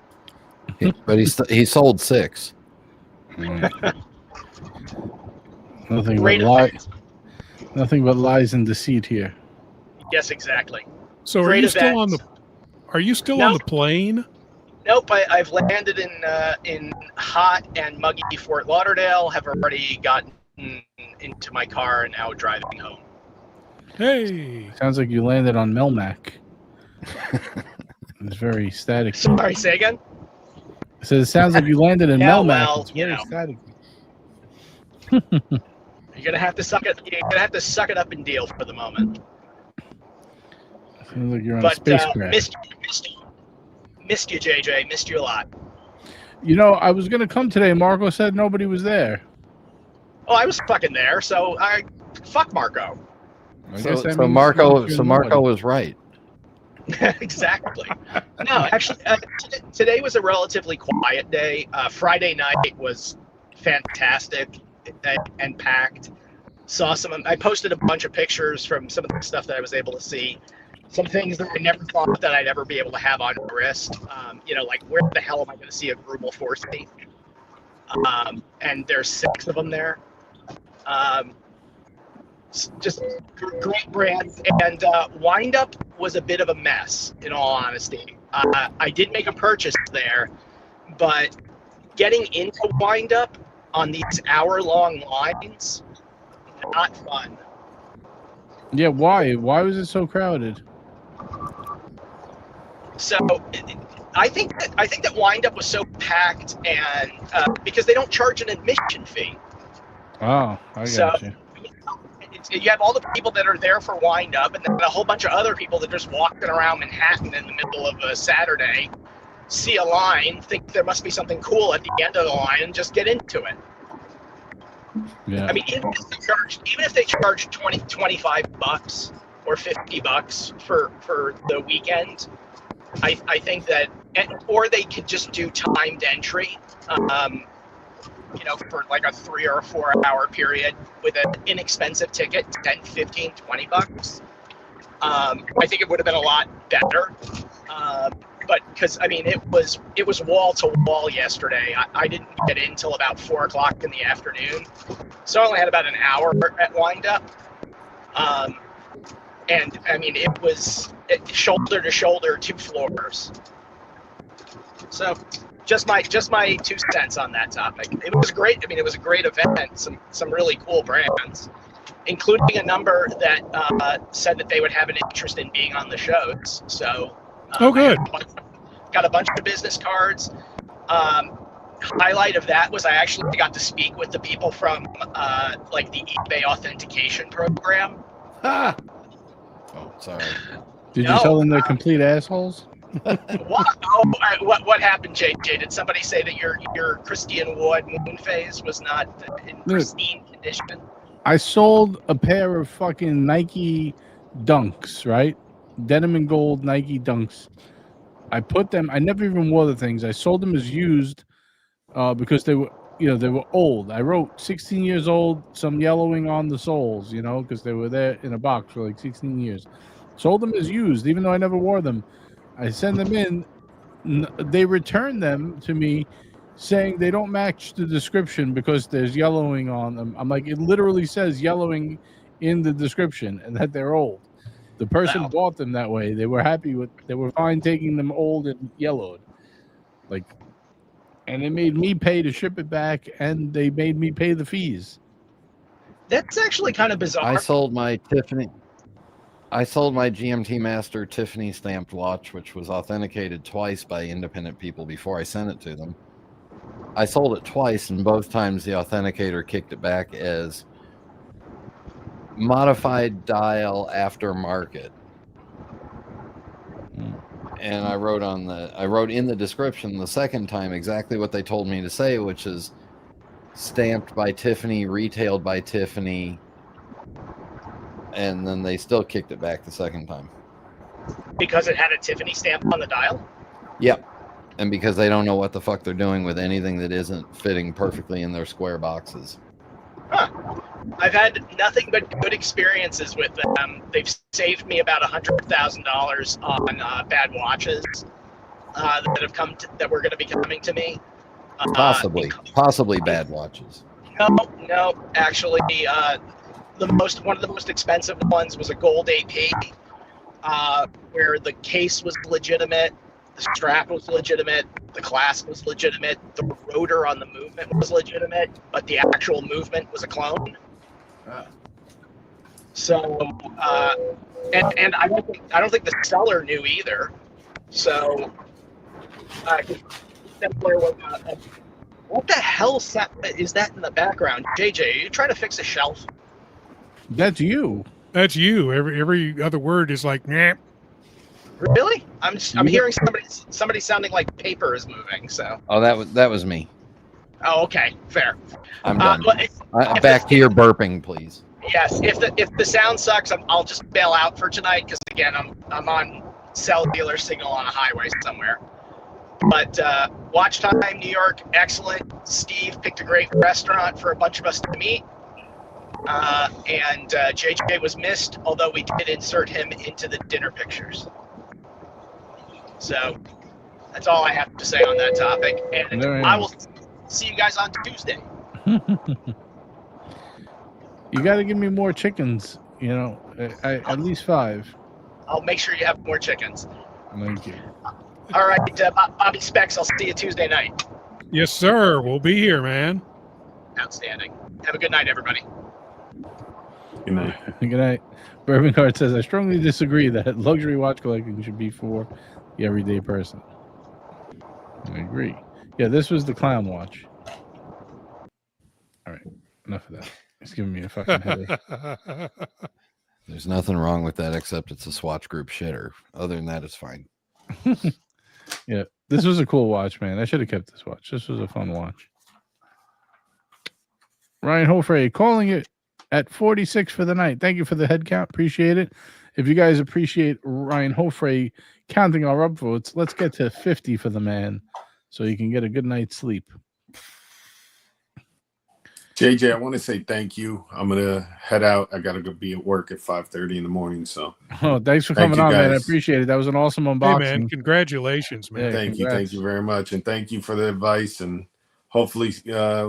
But he sold 6. Nothing but lies and deceit here. Yes, exactly. So are you still on the plane? Nope, I've landed in hot and muggy Fort Lauderdale, have already gotten into my car and now driving home. Hey! Sounds like you landed on Melmac. It's very static. Sorry, say again? So it sounds like you landed in Melmac. Well, it's very static. You're gonna have to suck it up and deal for the moment. Sounds like you're on a spacecraft. Missed you, JJ. Missed you a lot. You know, I was gonna come today. Marco said nobody was there. Oh, I was fucking there, so fuck Marco. So Marco was right. Exactly. No, actually, today was a relatively quiet day. Friday night was fantastic and packed. I posted a bunch of pictures from some of the stuff that I was able to see. Some things that I never thought that I'd ever be able to have on wrist. Like where the hell am I going to see a Grubel Force-T? And there's 6 of them there. Just great brands. And Windup was a bit of a mess, in all honesty. I did make a purchase there, but getting into Windup on these hour-long lines, not fun. Yeah, why? Why was it so crowded? So I think that Windup was so packed, and because they don't charge an admission fee. Oh, I got you. You have all the people that are there for Windup, and then a whole bunch of other people that are just walking around Manhattan in the middle of a Saturday, see a line, think there must be something cool at the end of the line, and just get into it. Yeah. I mean, even if they charge $25 or $50 for the weekend, I think that, or they could just do timed entry. for like a 3 or 4 hour period with an inexpensive ticket, 10, 15, 20 bucks. I think it would have been a lot better. But because it was wall to wall yesterday. I didn't get in till about 4 o'clock in the afternoon, so I only had about an hour at wind up. And it was shoulder to shoulder, 2 floors. So just my 2 cents on that topic. It was great. It was a great event. Some really cool brands, including a number that said that they would have an interest in being on the shows. So, good. Got a bunch of business cards. Highlight of that was I actually got to speak with the people from like the eBay authentication program. Oh, sorry. Did you tell them they're complete assholes? What happened, JJ? Did somebody say that your Christian Wood moon phase was not in pristine condition? I sold a pair of fucking Nike Dunks, right? Denim and gold Nike Dunks. I put them. I never even wore the things. I sold them as used because they were, they were old. I wrote 16 years old, some yellowing on the soles, because they were there in a box for like 16 years. Sold them as used, even though I never wore them. I send them in. They return them to me saying they don't match the description because there's yellowing on them. I'm like, it literally says yellowing in the description and that they're old. The person bought them that way. They were they were fine taking them old and yellowed. And they made me pay to ship it back, and they made me pay the fees. That's actually kind of bizarre. I sold my GMT Master Tiffany stamped watch, which was authenticated twice by independent people before I sent it to them. I sold it twice, and both times the authenticator kicked it back as modified dial aftermarket. And I wrote in the description the second time exactly what they told me to say, which is stamped by Tiffany, retailed by Tiffany, and then they still kicked it back the second time. Because it had a Tiffany stamp on the dial? Yep. And because they don't know what the fuck they're doing with anything that isn't fitting perfectly in their square boxes. Huh. I've had nothing but good experiences with them. They've saved me about $100,000 on bad watches that were going to be coming to me. Possibly bad watches. No. Actually, one of the most expensive ones was a gold AP, where the case was legitimate, the strap was legitimate, the clasp was legitimate, the rotor on the movement was legitimate, but the actual movement was a clone. So, and I don't think the seller knew either. So, what the hell is that in the background, JJ? Are you trying to fix a shelf? That's you. That's you. Every other word is like, nah. Really? I'm hearing somebody sounding like paper is moving. So. Oh, that was me. Oh, okay, fair. I'm done. Back to your burping, please. Yes, if the sound sucks, I'll just bail out for tonight because again, I'm on cellular signal on a highway somewhere. But Watch Time, New York, excellent. Steve picked a great restaurant for a bunch of us to meet. And JJ was missed, although we did insert him into the dinner pictures. So that's all I have to say on that topic. And I will see you guys on Tuesday. You got to give me more chickens, at least 5. I'll make sure you have more chickens. Thank you. All right, Bobby Specs, I'll see you Tuesday night. Yes, sir. We'll be here, man. Outstanding. Have a good night, everybody. Good night. Good night. Bourbon Card says, I strongly disagree that luxury watch collecting should be for the everyday person. I agree. Yeah, this was the clown watch. All right, enough of that. It's giving me a fucking headache. There's nothing wrong with that except it's a Swatch Group shitter. Other than that, it's fine. Yeah, this was a cool watch, man. I should have kept this watch. This was a fun watch. Ryan Hofrey calling it at 46 for the night. Thank you for the head count. Appreciate it. If you guys appreciate Ryan Hofrey counting our upvotes, let's get to 50 for the man so you can get a good night's sleep. JJ, I want to say thank you. I'm gonna head out. I gotta go be at work at 5:30 in the morning. So, thanks for Thank coming you, on, man. I guys. appreciate it. That was an awesome Hey, unboxing. man, congratulations, man. Yeah, thank congrats. you very much, and thank you for the advice. And hopefully,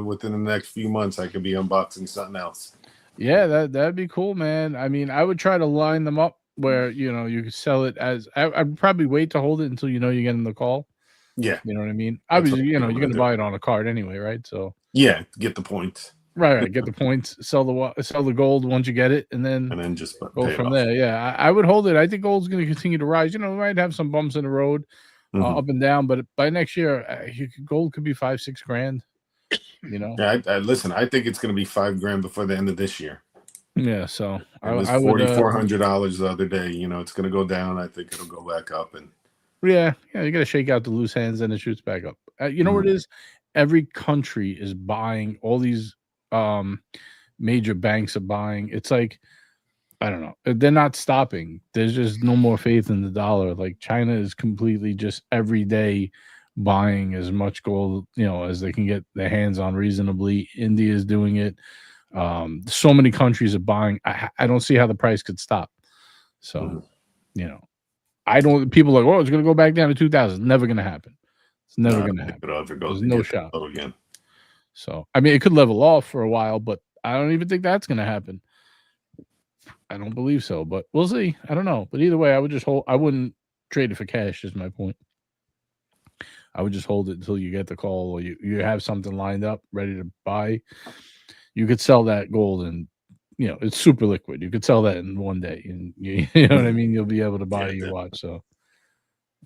within the next few months, I could be unboxing something else. Yeah, that'd be cool, man. I mean, I would try to line them up where you could sell it as. I'd probably wait to hold it until you're getting the call. Yeah, You know what I mean. That's Obviously, what you're I'm gonna gonna buy it on a card anyway, right? So yeah, get the points. right. Get the points, sell the gold once you get it, and then just go pay it from off. there. Yeah, I would hold it. I think gold's going to continue to rise. We might have some bumps in the road, up and down, but by next year, gold could be $5-6 grand. Yeah, I listen. I think it's going to be $5 grand before the end of this year. Yeah, so it was $4,400 the other day. It's going to go down. I think it'll go back up, and yeah, you got to shake out the loose hands, and it shoots back up. You know what it is? Every country is buying all these. Major banks are buying. It's like, I don't know. They're not stopping. There's just no more faith in the dollar. Like China is completely just every day buying as much gold, as they can get their hands on reasonably. India is doing it. So many countries are buying. I don't see how the price could stop. So, I don't. People are like, it's going to go back down to 2,000. Never going to happen. It's never going to happen. There's no shot. Again. So, I mean, it could level off for a while, but I don't even think that's going to happen. I don't believe so, but we'll see. I don't know. But either way, I would just hold. I wouldn't trade it for cash, is my point. I would just hold it until you get the call or you have something lined up, ready to buy. You could sell that gold and, it's super liquid. You could sell that in one day. And you know what I mean? You'll be able to buy your watch. So,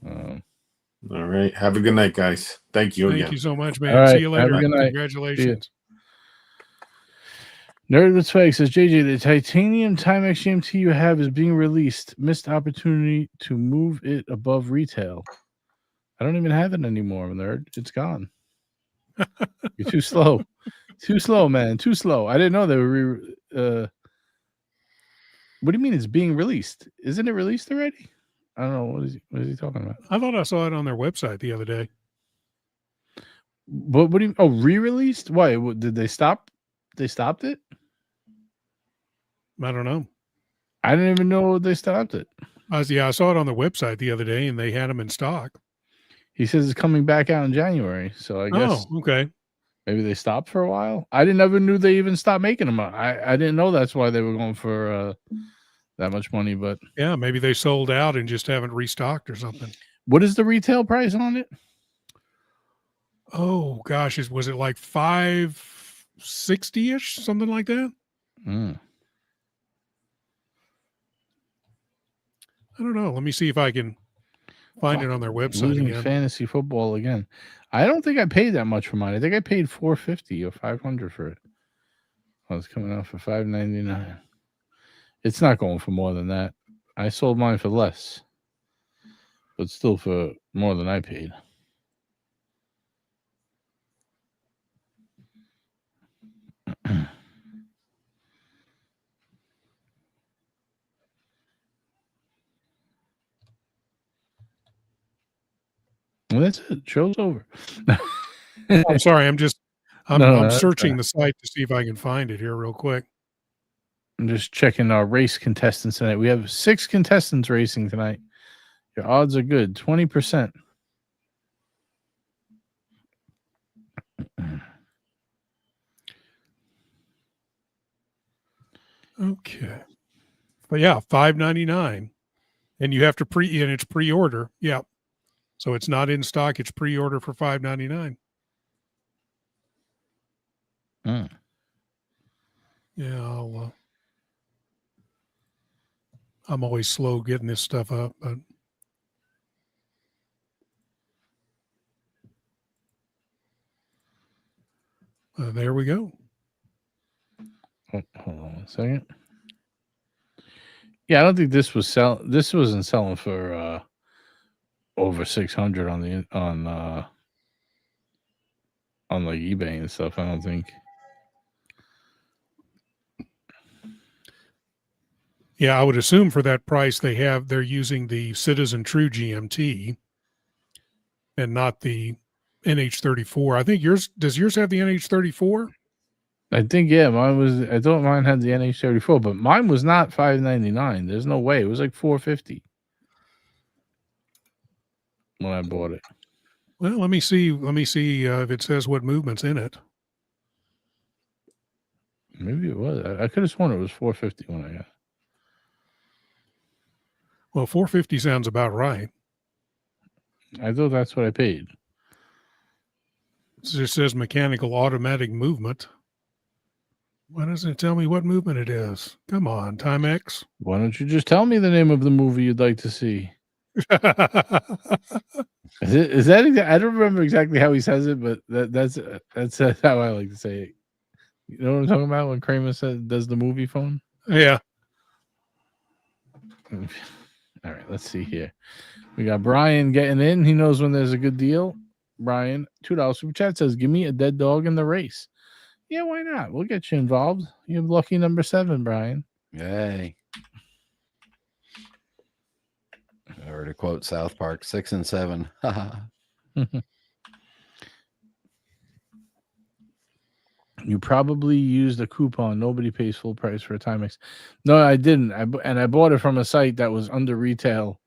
all right. Have a good night, guys. Thank you again. Thank you so much, man. Right, see you later. have a good night. Congratulations. Nerd with Swag says, JJ, the titanium Timex GMT you have is being released. Missed opportunity to move it above retail. I don't even have it anymore, nerd. It's gone. You're too slow. Too slow, man. Too slow. I didn't know they were what do you mean it's being released? Isn't it released already? I don't know. What is he talking about? I thought I saw it on their website the other day. What do you? Oh, re-released? Why? Did they stop? They stopped it? I don't know. I didn't even know they stopped it. I saw it on their website the other day, and they had them in stock. He says it's coming back out in January, so I guess. Oh, okay. Maybe they stopped for a while. I never knew they even stopped making them. I didn't know that's why they were going for that much money. But yeah, maybe they sold out and just haven't restocked or something. What is the retail price on it? Oh gosh, was it like $560-ish, something like that? Mm. I don't know. Let me see if I can find it on their website. Losing again. fantasy football again. I don't think I paid that much for mine. I think I paid $450 or $500 for it. Oh, it's coming out for $599. It's not going for more than that. I sold mine for less, but still for more than I paid. Well, that's it. Show's over. I'm sorry. I'm searching the site to see if I can find it here real quick. I'm just checking our race contestants tonight. We have 6 contestants racing tonight. Your odds are good. 20%. Okay. But yeah, $599. And you have to and it's pre-order. Yeah. So it's not in stock. It's pre-order for $599. Yeah, I'm always slow getting this stuff up, but there we go. Hold on a second. Yeah, I don't think this was This wasn't selling for over 600 on like eBay and stuff. I don't think. Yeah, I would assume for that price they're using the Citizen True GMT and not the NH34. I think does yours have the NH34? I think mine was. I thought mine had the NH34, but mine was not $599. There's no way. It was like $450 when I bought it. Well, let me see. If it says what movement's in it. Maybe it was. I could have sworn it was $450 when I got it. Well, $450 sounds about right. I thought that's what I paid. It just says mechanical automatic movement. Why doesn't it tell me what movement it is? Come on, Timex. Why don't you just tell me the name of the movie you'd like to see? Is that I don't remember exactly how he says it, but that's how I like to say it. You know what I'm talking about when Kramer does the movie phone? Yeah. All right, let's see here. We got Brian getting in. He knows when there's a good deal. Brian, $2 super chat says, "Give me a dead dog in the race." Yeah, why not? We'll get you involved. You're lucky number 7, Brian. Yay. Or to quote South Park, 6 and 7. You probably used a coupon. Nobody pays full price for a Timex. No, I didn't. I bought it from a site that was under retail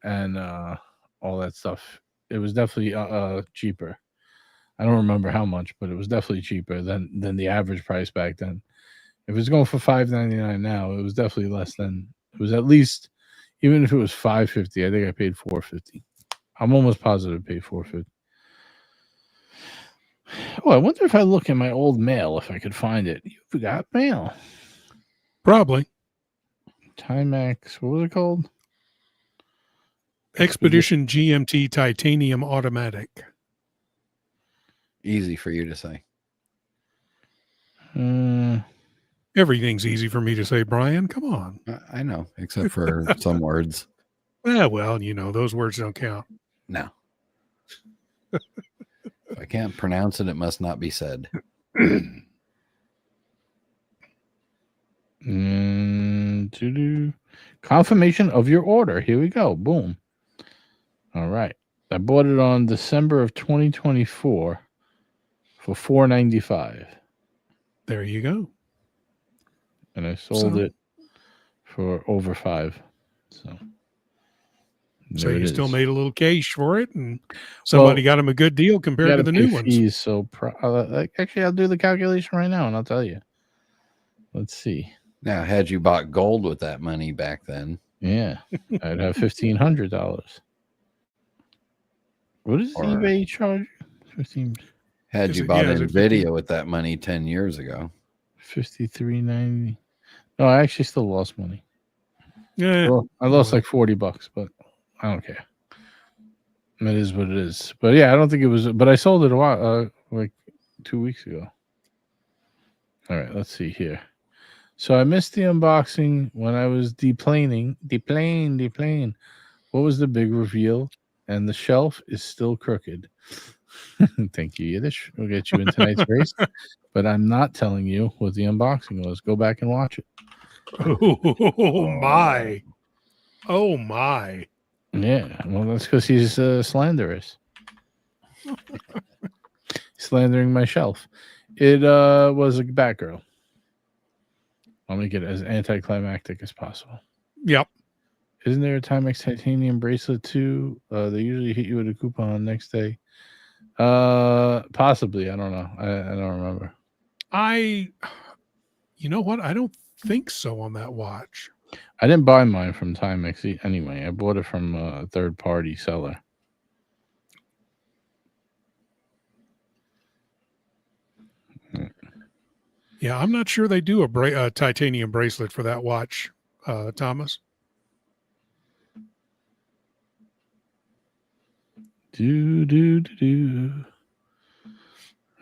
and all that stuff. It was definitely cheaper. I don't remember how much, but it was definitely cheaper than the average price back then. If it's going for $5.99 now, it was definitely less than. It was at least, even if it was $5.50, I think I paid $4.50. I'm almost positive I paid $4.50. Oh, I wonder if I look in my old mail if I could find it. You got mail? Probably. Timex. What was it called? Expedition GMT Titanium Automatic. Easy for you to say. Everything's easy for me to say, Brian. Come on. I know, except for some words. Well, those words don't count. No. If I can't pronounce it, it must not be said. Confirmation of your order. Here we go. Boom. All right. I bought it on December of 2024 for $4.95. There you go. And I sold it for over $5. So you still made a little cash for it, and somebody got him a good deal compared to the new ones. Fees, so actually, I'll do the calculation right now, and I'll tell you. Let's see. Now, had you bought gold with that money back then, yeah, I'd have $1,500. What does eBay charge? 15. Had you bought NVIDIA with that money 10 years ago, $53.90. No, I actually still lost money. Yeah, well, I lost like $40, but I don't care. It is what it is. But yeah, I don't think it was. But I sold it a while, like 2 weeks ago. All right, let's see here. So I missed the unboxing when I was deplaning. What was the big reveal? And the shelf is still crooked. Thank you, Yiddish. We'll get you in tonight's race. But I'm not telling you what the unboxing was. Go back and watch it. Oh my. Oh my. Yeah, well, that's because he's slanderous. Slandering my shelf. It was a Batgirl. I'll make it as anticlimactic as possible. Yep. Isn't there a Timex titanium bracelet too? They usually hit you with a coupon next day. Possibly. I don't know. I don't remember. You know what? I don't think so on that watch. I didn't buy mine from Timex anyway. I bought it from a third-party seller. Yeah, I'm not sure they do a titanium bracelet for that watch, Thomas. Who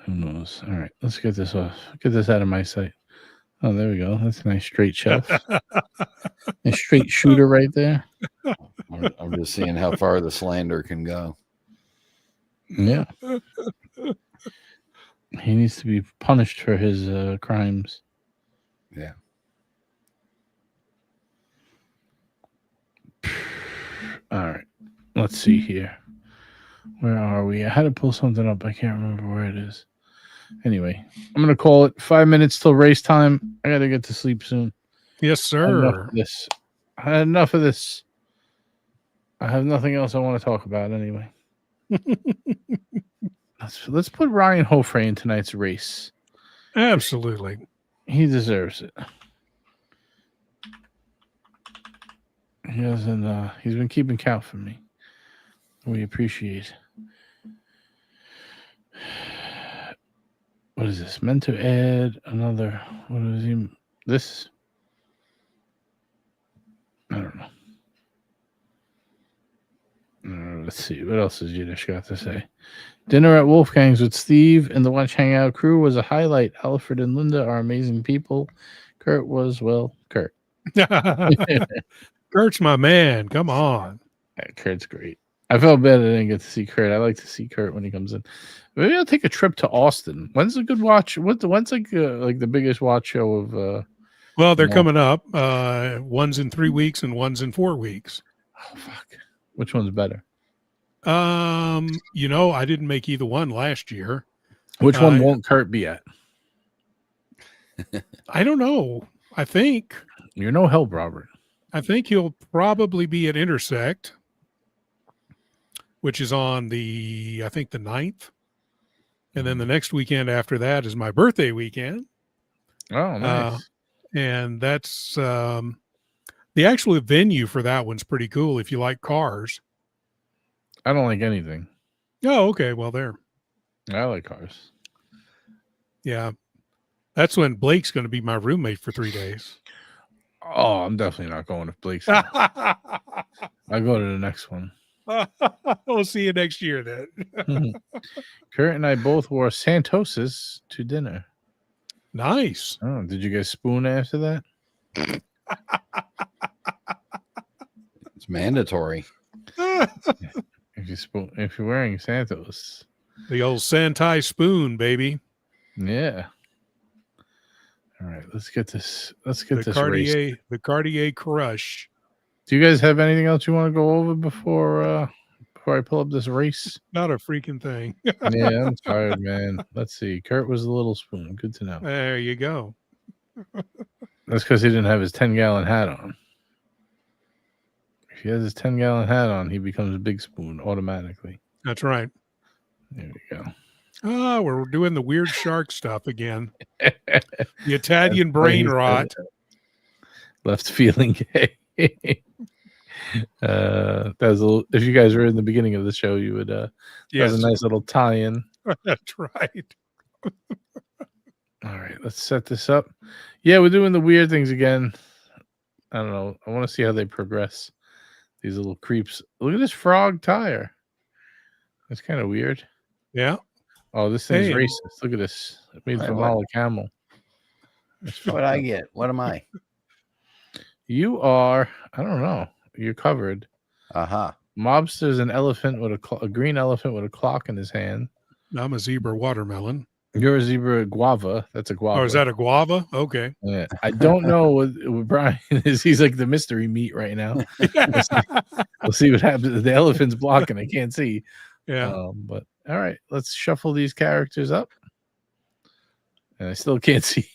knows? All right, let's get this off. Get this out of my sight. Oh, there we go. That's a nice straight shelf. A straight shooter right there. I'm just seeing how far the slander can go. Yeah. He needs to be punished for his crimes. Yeah. All right. Let's see here. Where are we? I had to pull something up. I can't remember where it is. Anyway, I'm gonna call it 5 minutes till race time. I gotta get to sleep soon. Yes, sir. I had enough of this. I have nothing else I want to talk about anyway. Let's put Ryan Hofre in tonight's race. Absolutely. He deserves it. He hasn't. He's been keeping count for me. We appreciate. What is this? Meant to add another. What is he? This. I don't know. Let's see. What else has Yiddish got to say? Dinner at Wolfgang's with Steve and the Watch Hangout crew was a highlight. Alfred and Linda are amazing people. Kurt was, well, Kurt. Kurt's my man. Come on. Yeah, Kurt's great. I felt bad I didn't get to see Kurt. I like to see Kurt when he comes in. Maybe I'll take a trip to Austin. When's a good watch? When's like the biggest watch show of? Well, they're coming up. One's in 3 weeks and one's in 4 weeks. Oh fuck! Which one's better? I didn't make either one last year. Which one won't Kurt be at? I don't know. I think you're no help, Robert. I think he'll probably be at Intersect, which is on the 9th. And then the next weekend after that is my birthday weekend. Oh, nice. And that's the actual venue for that one's pretty cool if you like cars. I don't like anything. Oh, okay. Well, there. I like cars. Yeah. That's when Blake's going to be my roommate for 3 days. Oh, I'm definitely not going if Blake's. I'll go to the next one. We'll see you next year then. Kurt and I both wore Santoses to dinner. Nice. Oh, did you guys spoon after that? It's mandatory. If you're wearing Santos. The old Santai spoon, baby. Yeah. All right, let's get this. Cartier, race. The Cartier Crush. Do you guys have anything else you want to go over before I pull up this race? Not a freaking thing. Yeah, I'm tired, man. Let's see. Kurt was a little spoon. Good to know. There you go. That's because he didn't have his 10-gallon hat on. If he has his 10-gallon hat on, he becomes a big spoon automatically. That's right. There we go. Oh, we're doing the weird shark stuff again. The Italian brain rot. Left feeling gay. That was a little, if you guys were in the beginning of the show, you would that was a nice little tie-in. That's right. All right, let's set this up. Yeah, we're doing the weird things again. I don't know. I want to see how they progress. These little creeps. Look at this frog tire. That's kind of weird. Yeah. Oh, this thing's racist. Look at this. It's made from all camel. What I get? What am I? You are, I don't know. You're covered. Mobster's an elephant with a green elephant with a clock in his hand. I'm a zebra watermelon. You're a zebra guava. That's a guava. Oh, is that a guava? Okay. Yeah. I don't know what Brian is. He's like the mystery meat right now. We'll see what happens. The elephant's blocking. I can't see. Yeah. But all right, let's shuffle these characters up. And I still can't see.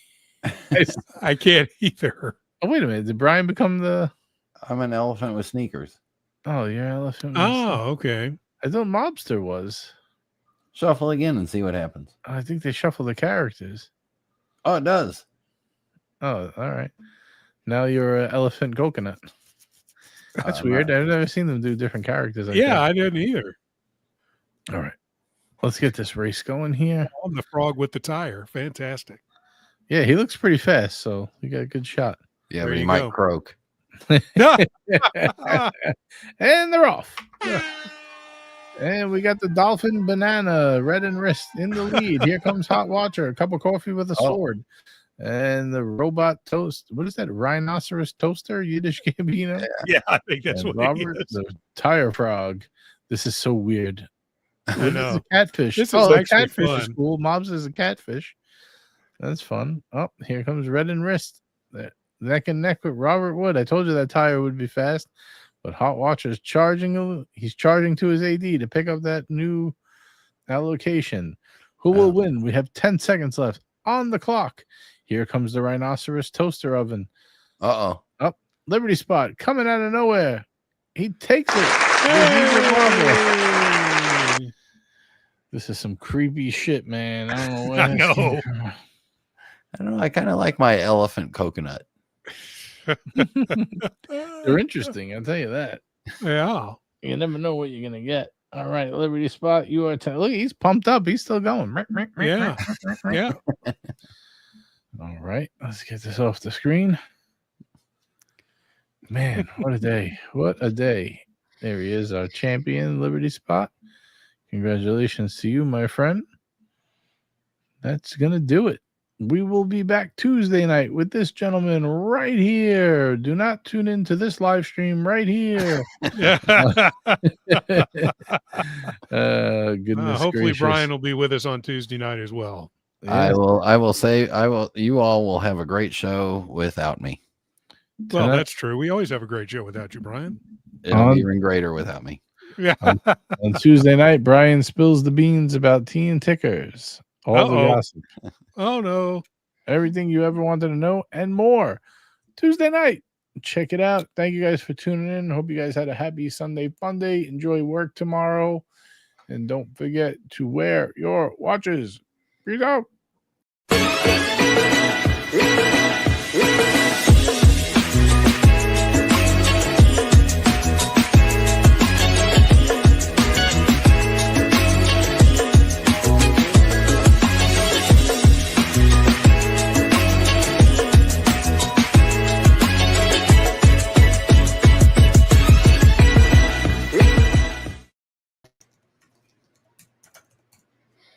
I can't either. Oh, wait a minute. Did Brian become the... I'm an elephant with sneakers. Oh, you're an elephant. Oh, okay. I thought Mobster was. Shuffle again and see what happens. I think they shuffle the characters. Oh, it does. Oh, all right. Now you're an elephant coconut. That's weird. I've never seen them do different characters. I didn't either. All right. Let's get this race going here. I'm the frog with the tire. Fantastic. Yeah, he looks pretty fast, so you got a good shot. Yeah, but he might croak. And they're off. And we got the Dolphin Banana, red and wrist in the lead. Here comes Hot Watcher, a cup of coffee with a sword. And the robot toast. What is that? Rhinoceros toaster? Yiddish Gambino? Yeah, I think that's what Robert, it is. The tire frog. This is so weird. I know. This is a catfish. This is actually catfish fun. is cool. Mobs is a catfish. That's fun. Oh, here comes red and wrist. Neck and neck with Robert Wood. I told you that tire would be fast, but Hot Watcher's charging. He's charging to his AD to pick up that new allocation. Who will win? We have 10 seconds left on the clock. Here comes the rhinoceros toaster oven. Uh-oh. Up, Liberty Spot coming out of nowhere. He takes it. Hey! This is some creepy shit, man. I don't know what I know. I don't know. I kind of like my elephant coconut. They're interesting, I'll tell you that. Yeah. You never know what you're gonna get. All right, Liberty Spot, you are look, he's pumped up. He's still going. Yeah. Yeah. All right, let's get this off the screen. Man, what a day. What a day. There he is, our champion, Liberty Spot. Congratulations to you, my friend. That's gonna do it. We will be back Tuesday night with this gentleman right here. Do not tune into this live stream right here. Goodness hopefully gracious. Brian will be with us on Tuesday night as well. Yeah. I will say you all will have a great show without me. Well, that's true. We always have a great show without you, Brian. It'll be even greater without me. Yeah. On Tuesday night, Brian spills the beans about tea and tickers. All the gossip. Oh no. Everything you ever wanted to know and more. Tuesday night. Check it out. Thank you guys for tuning in. Hope you guys had a happy Sunday fun day. Enjoy work tomorrow. And don't forget to wear your watches. Peace out.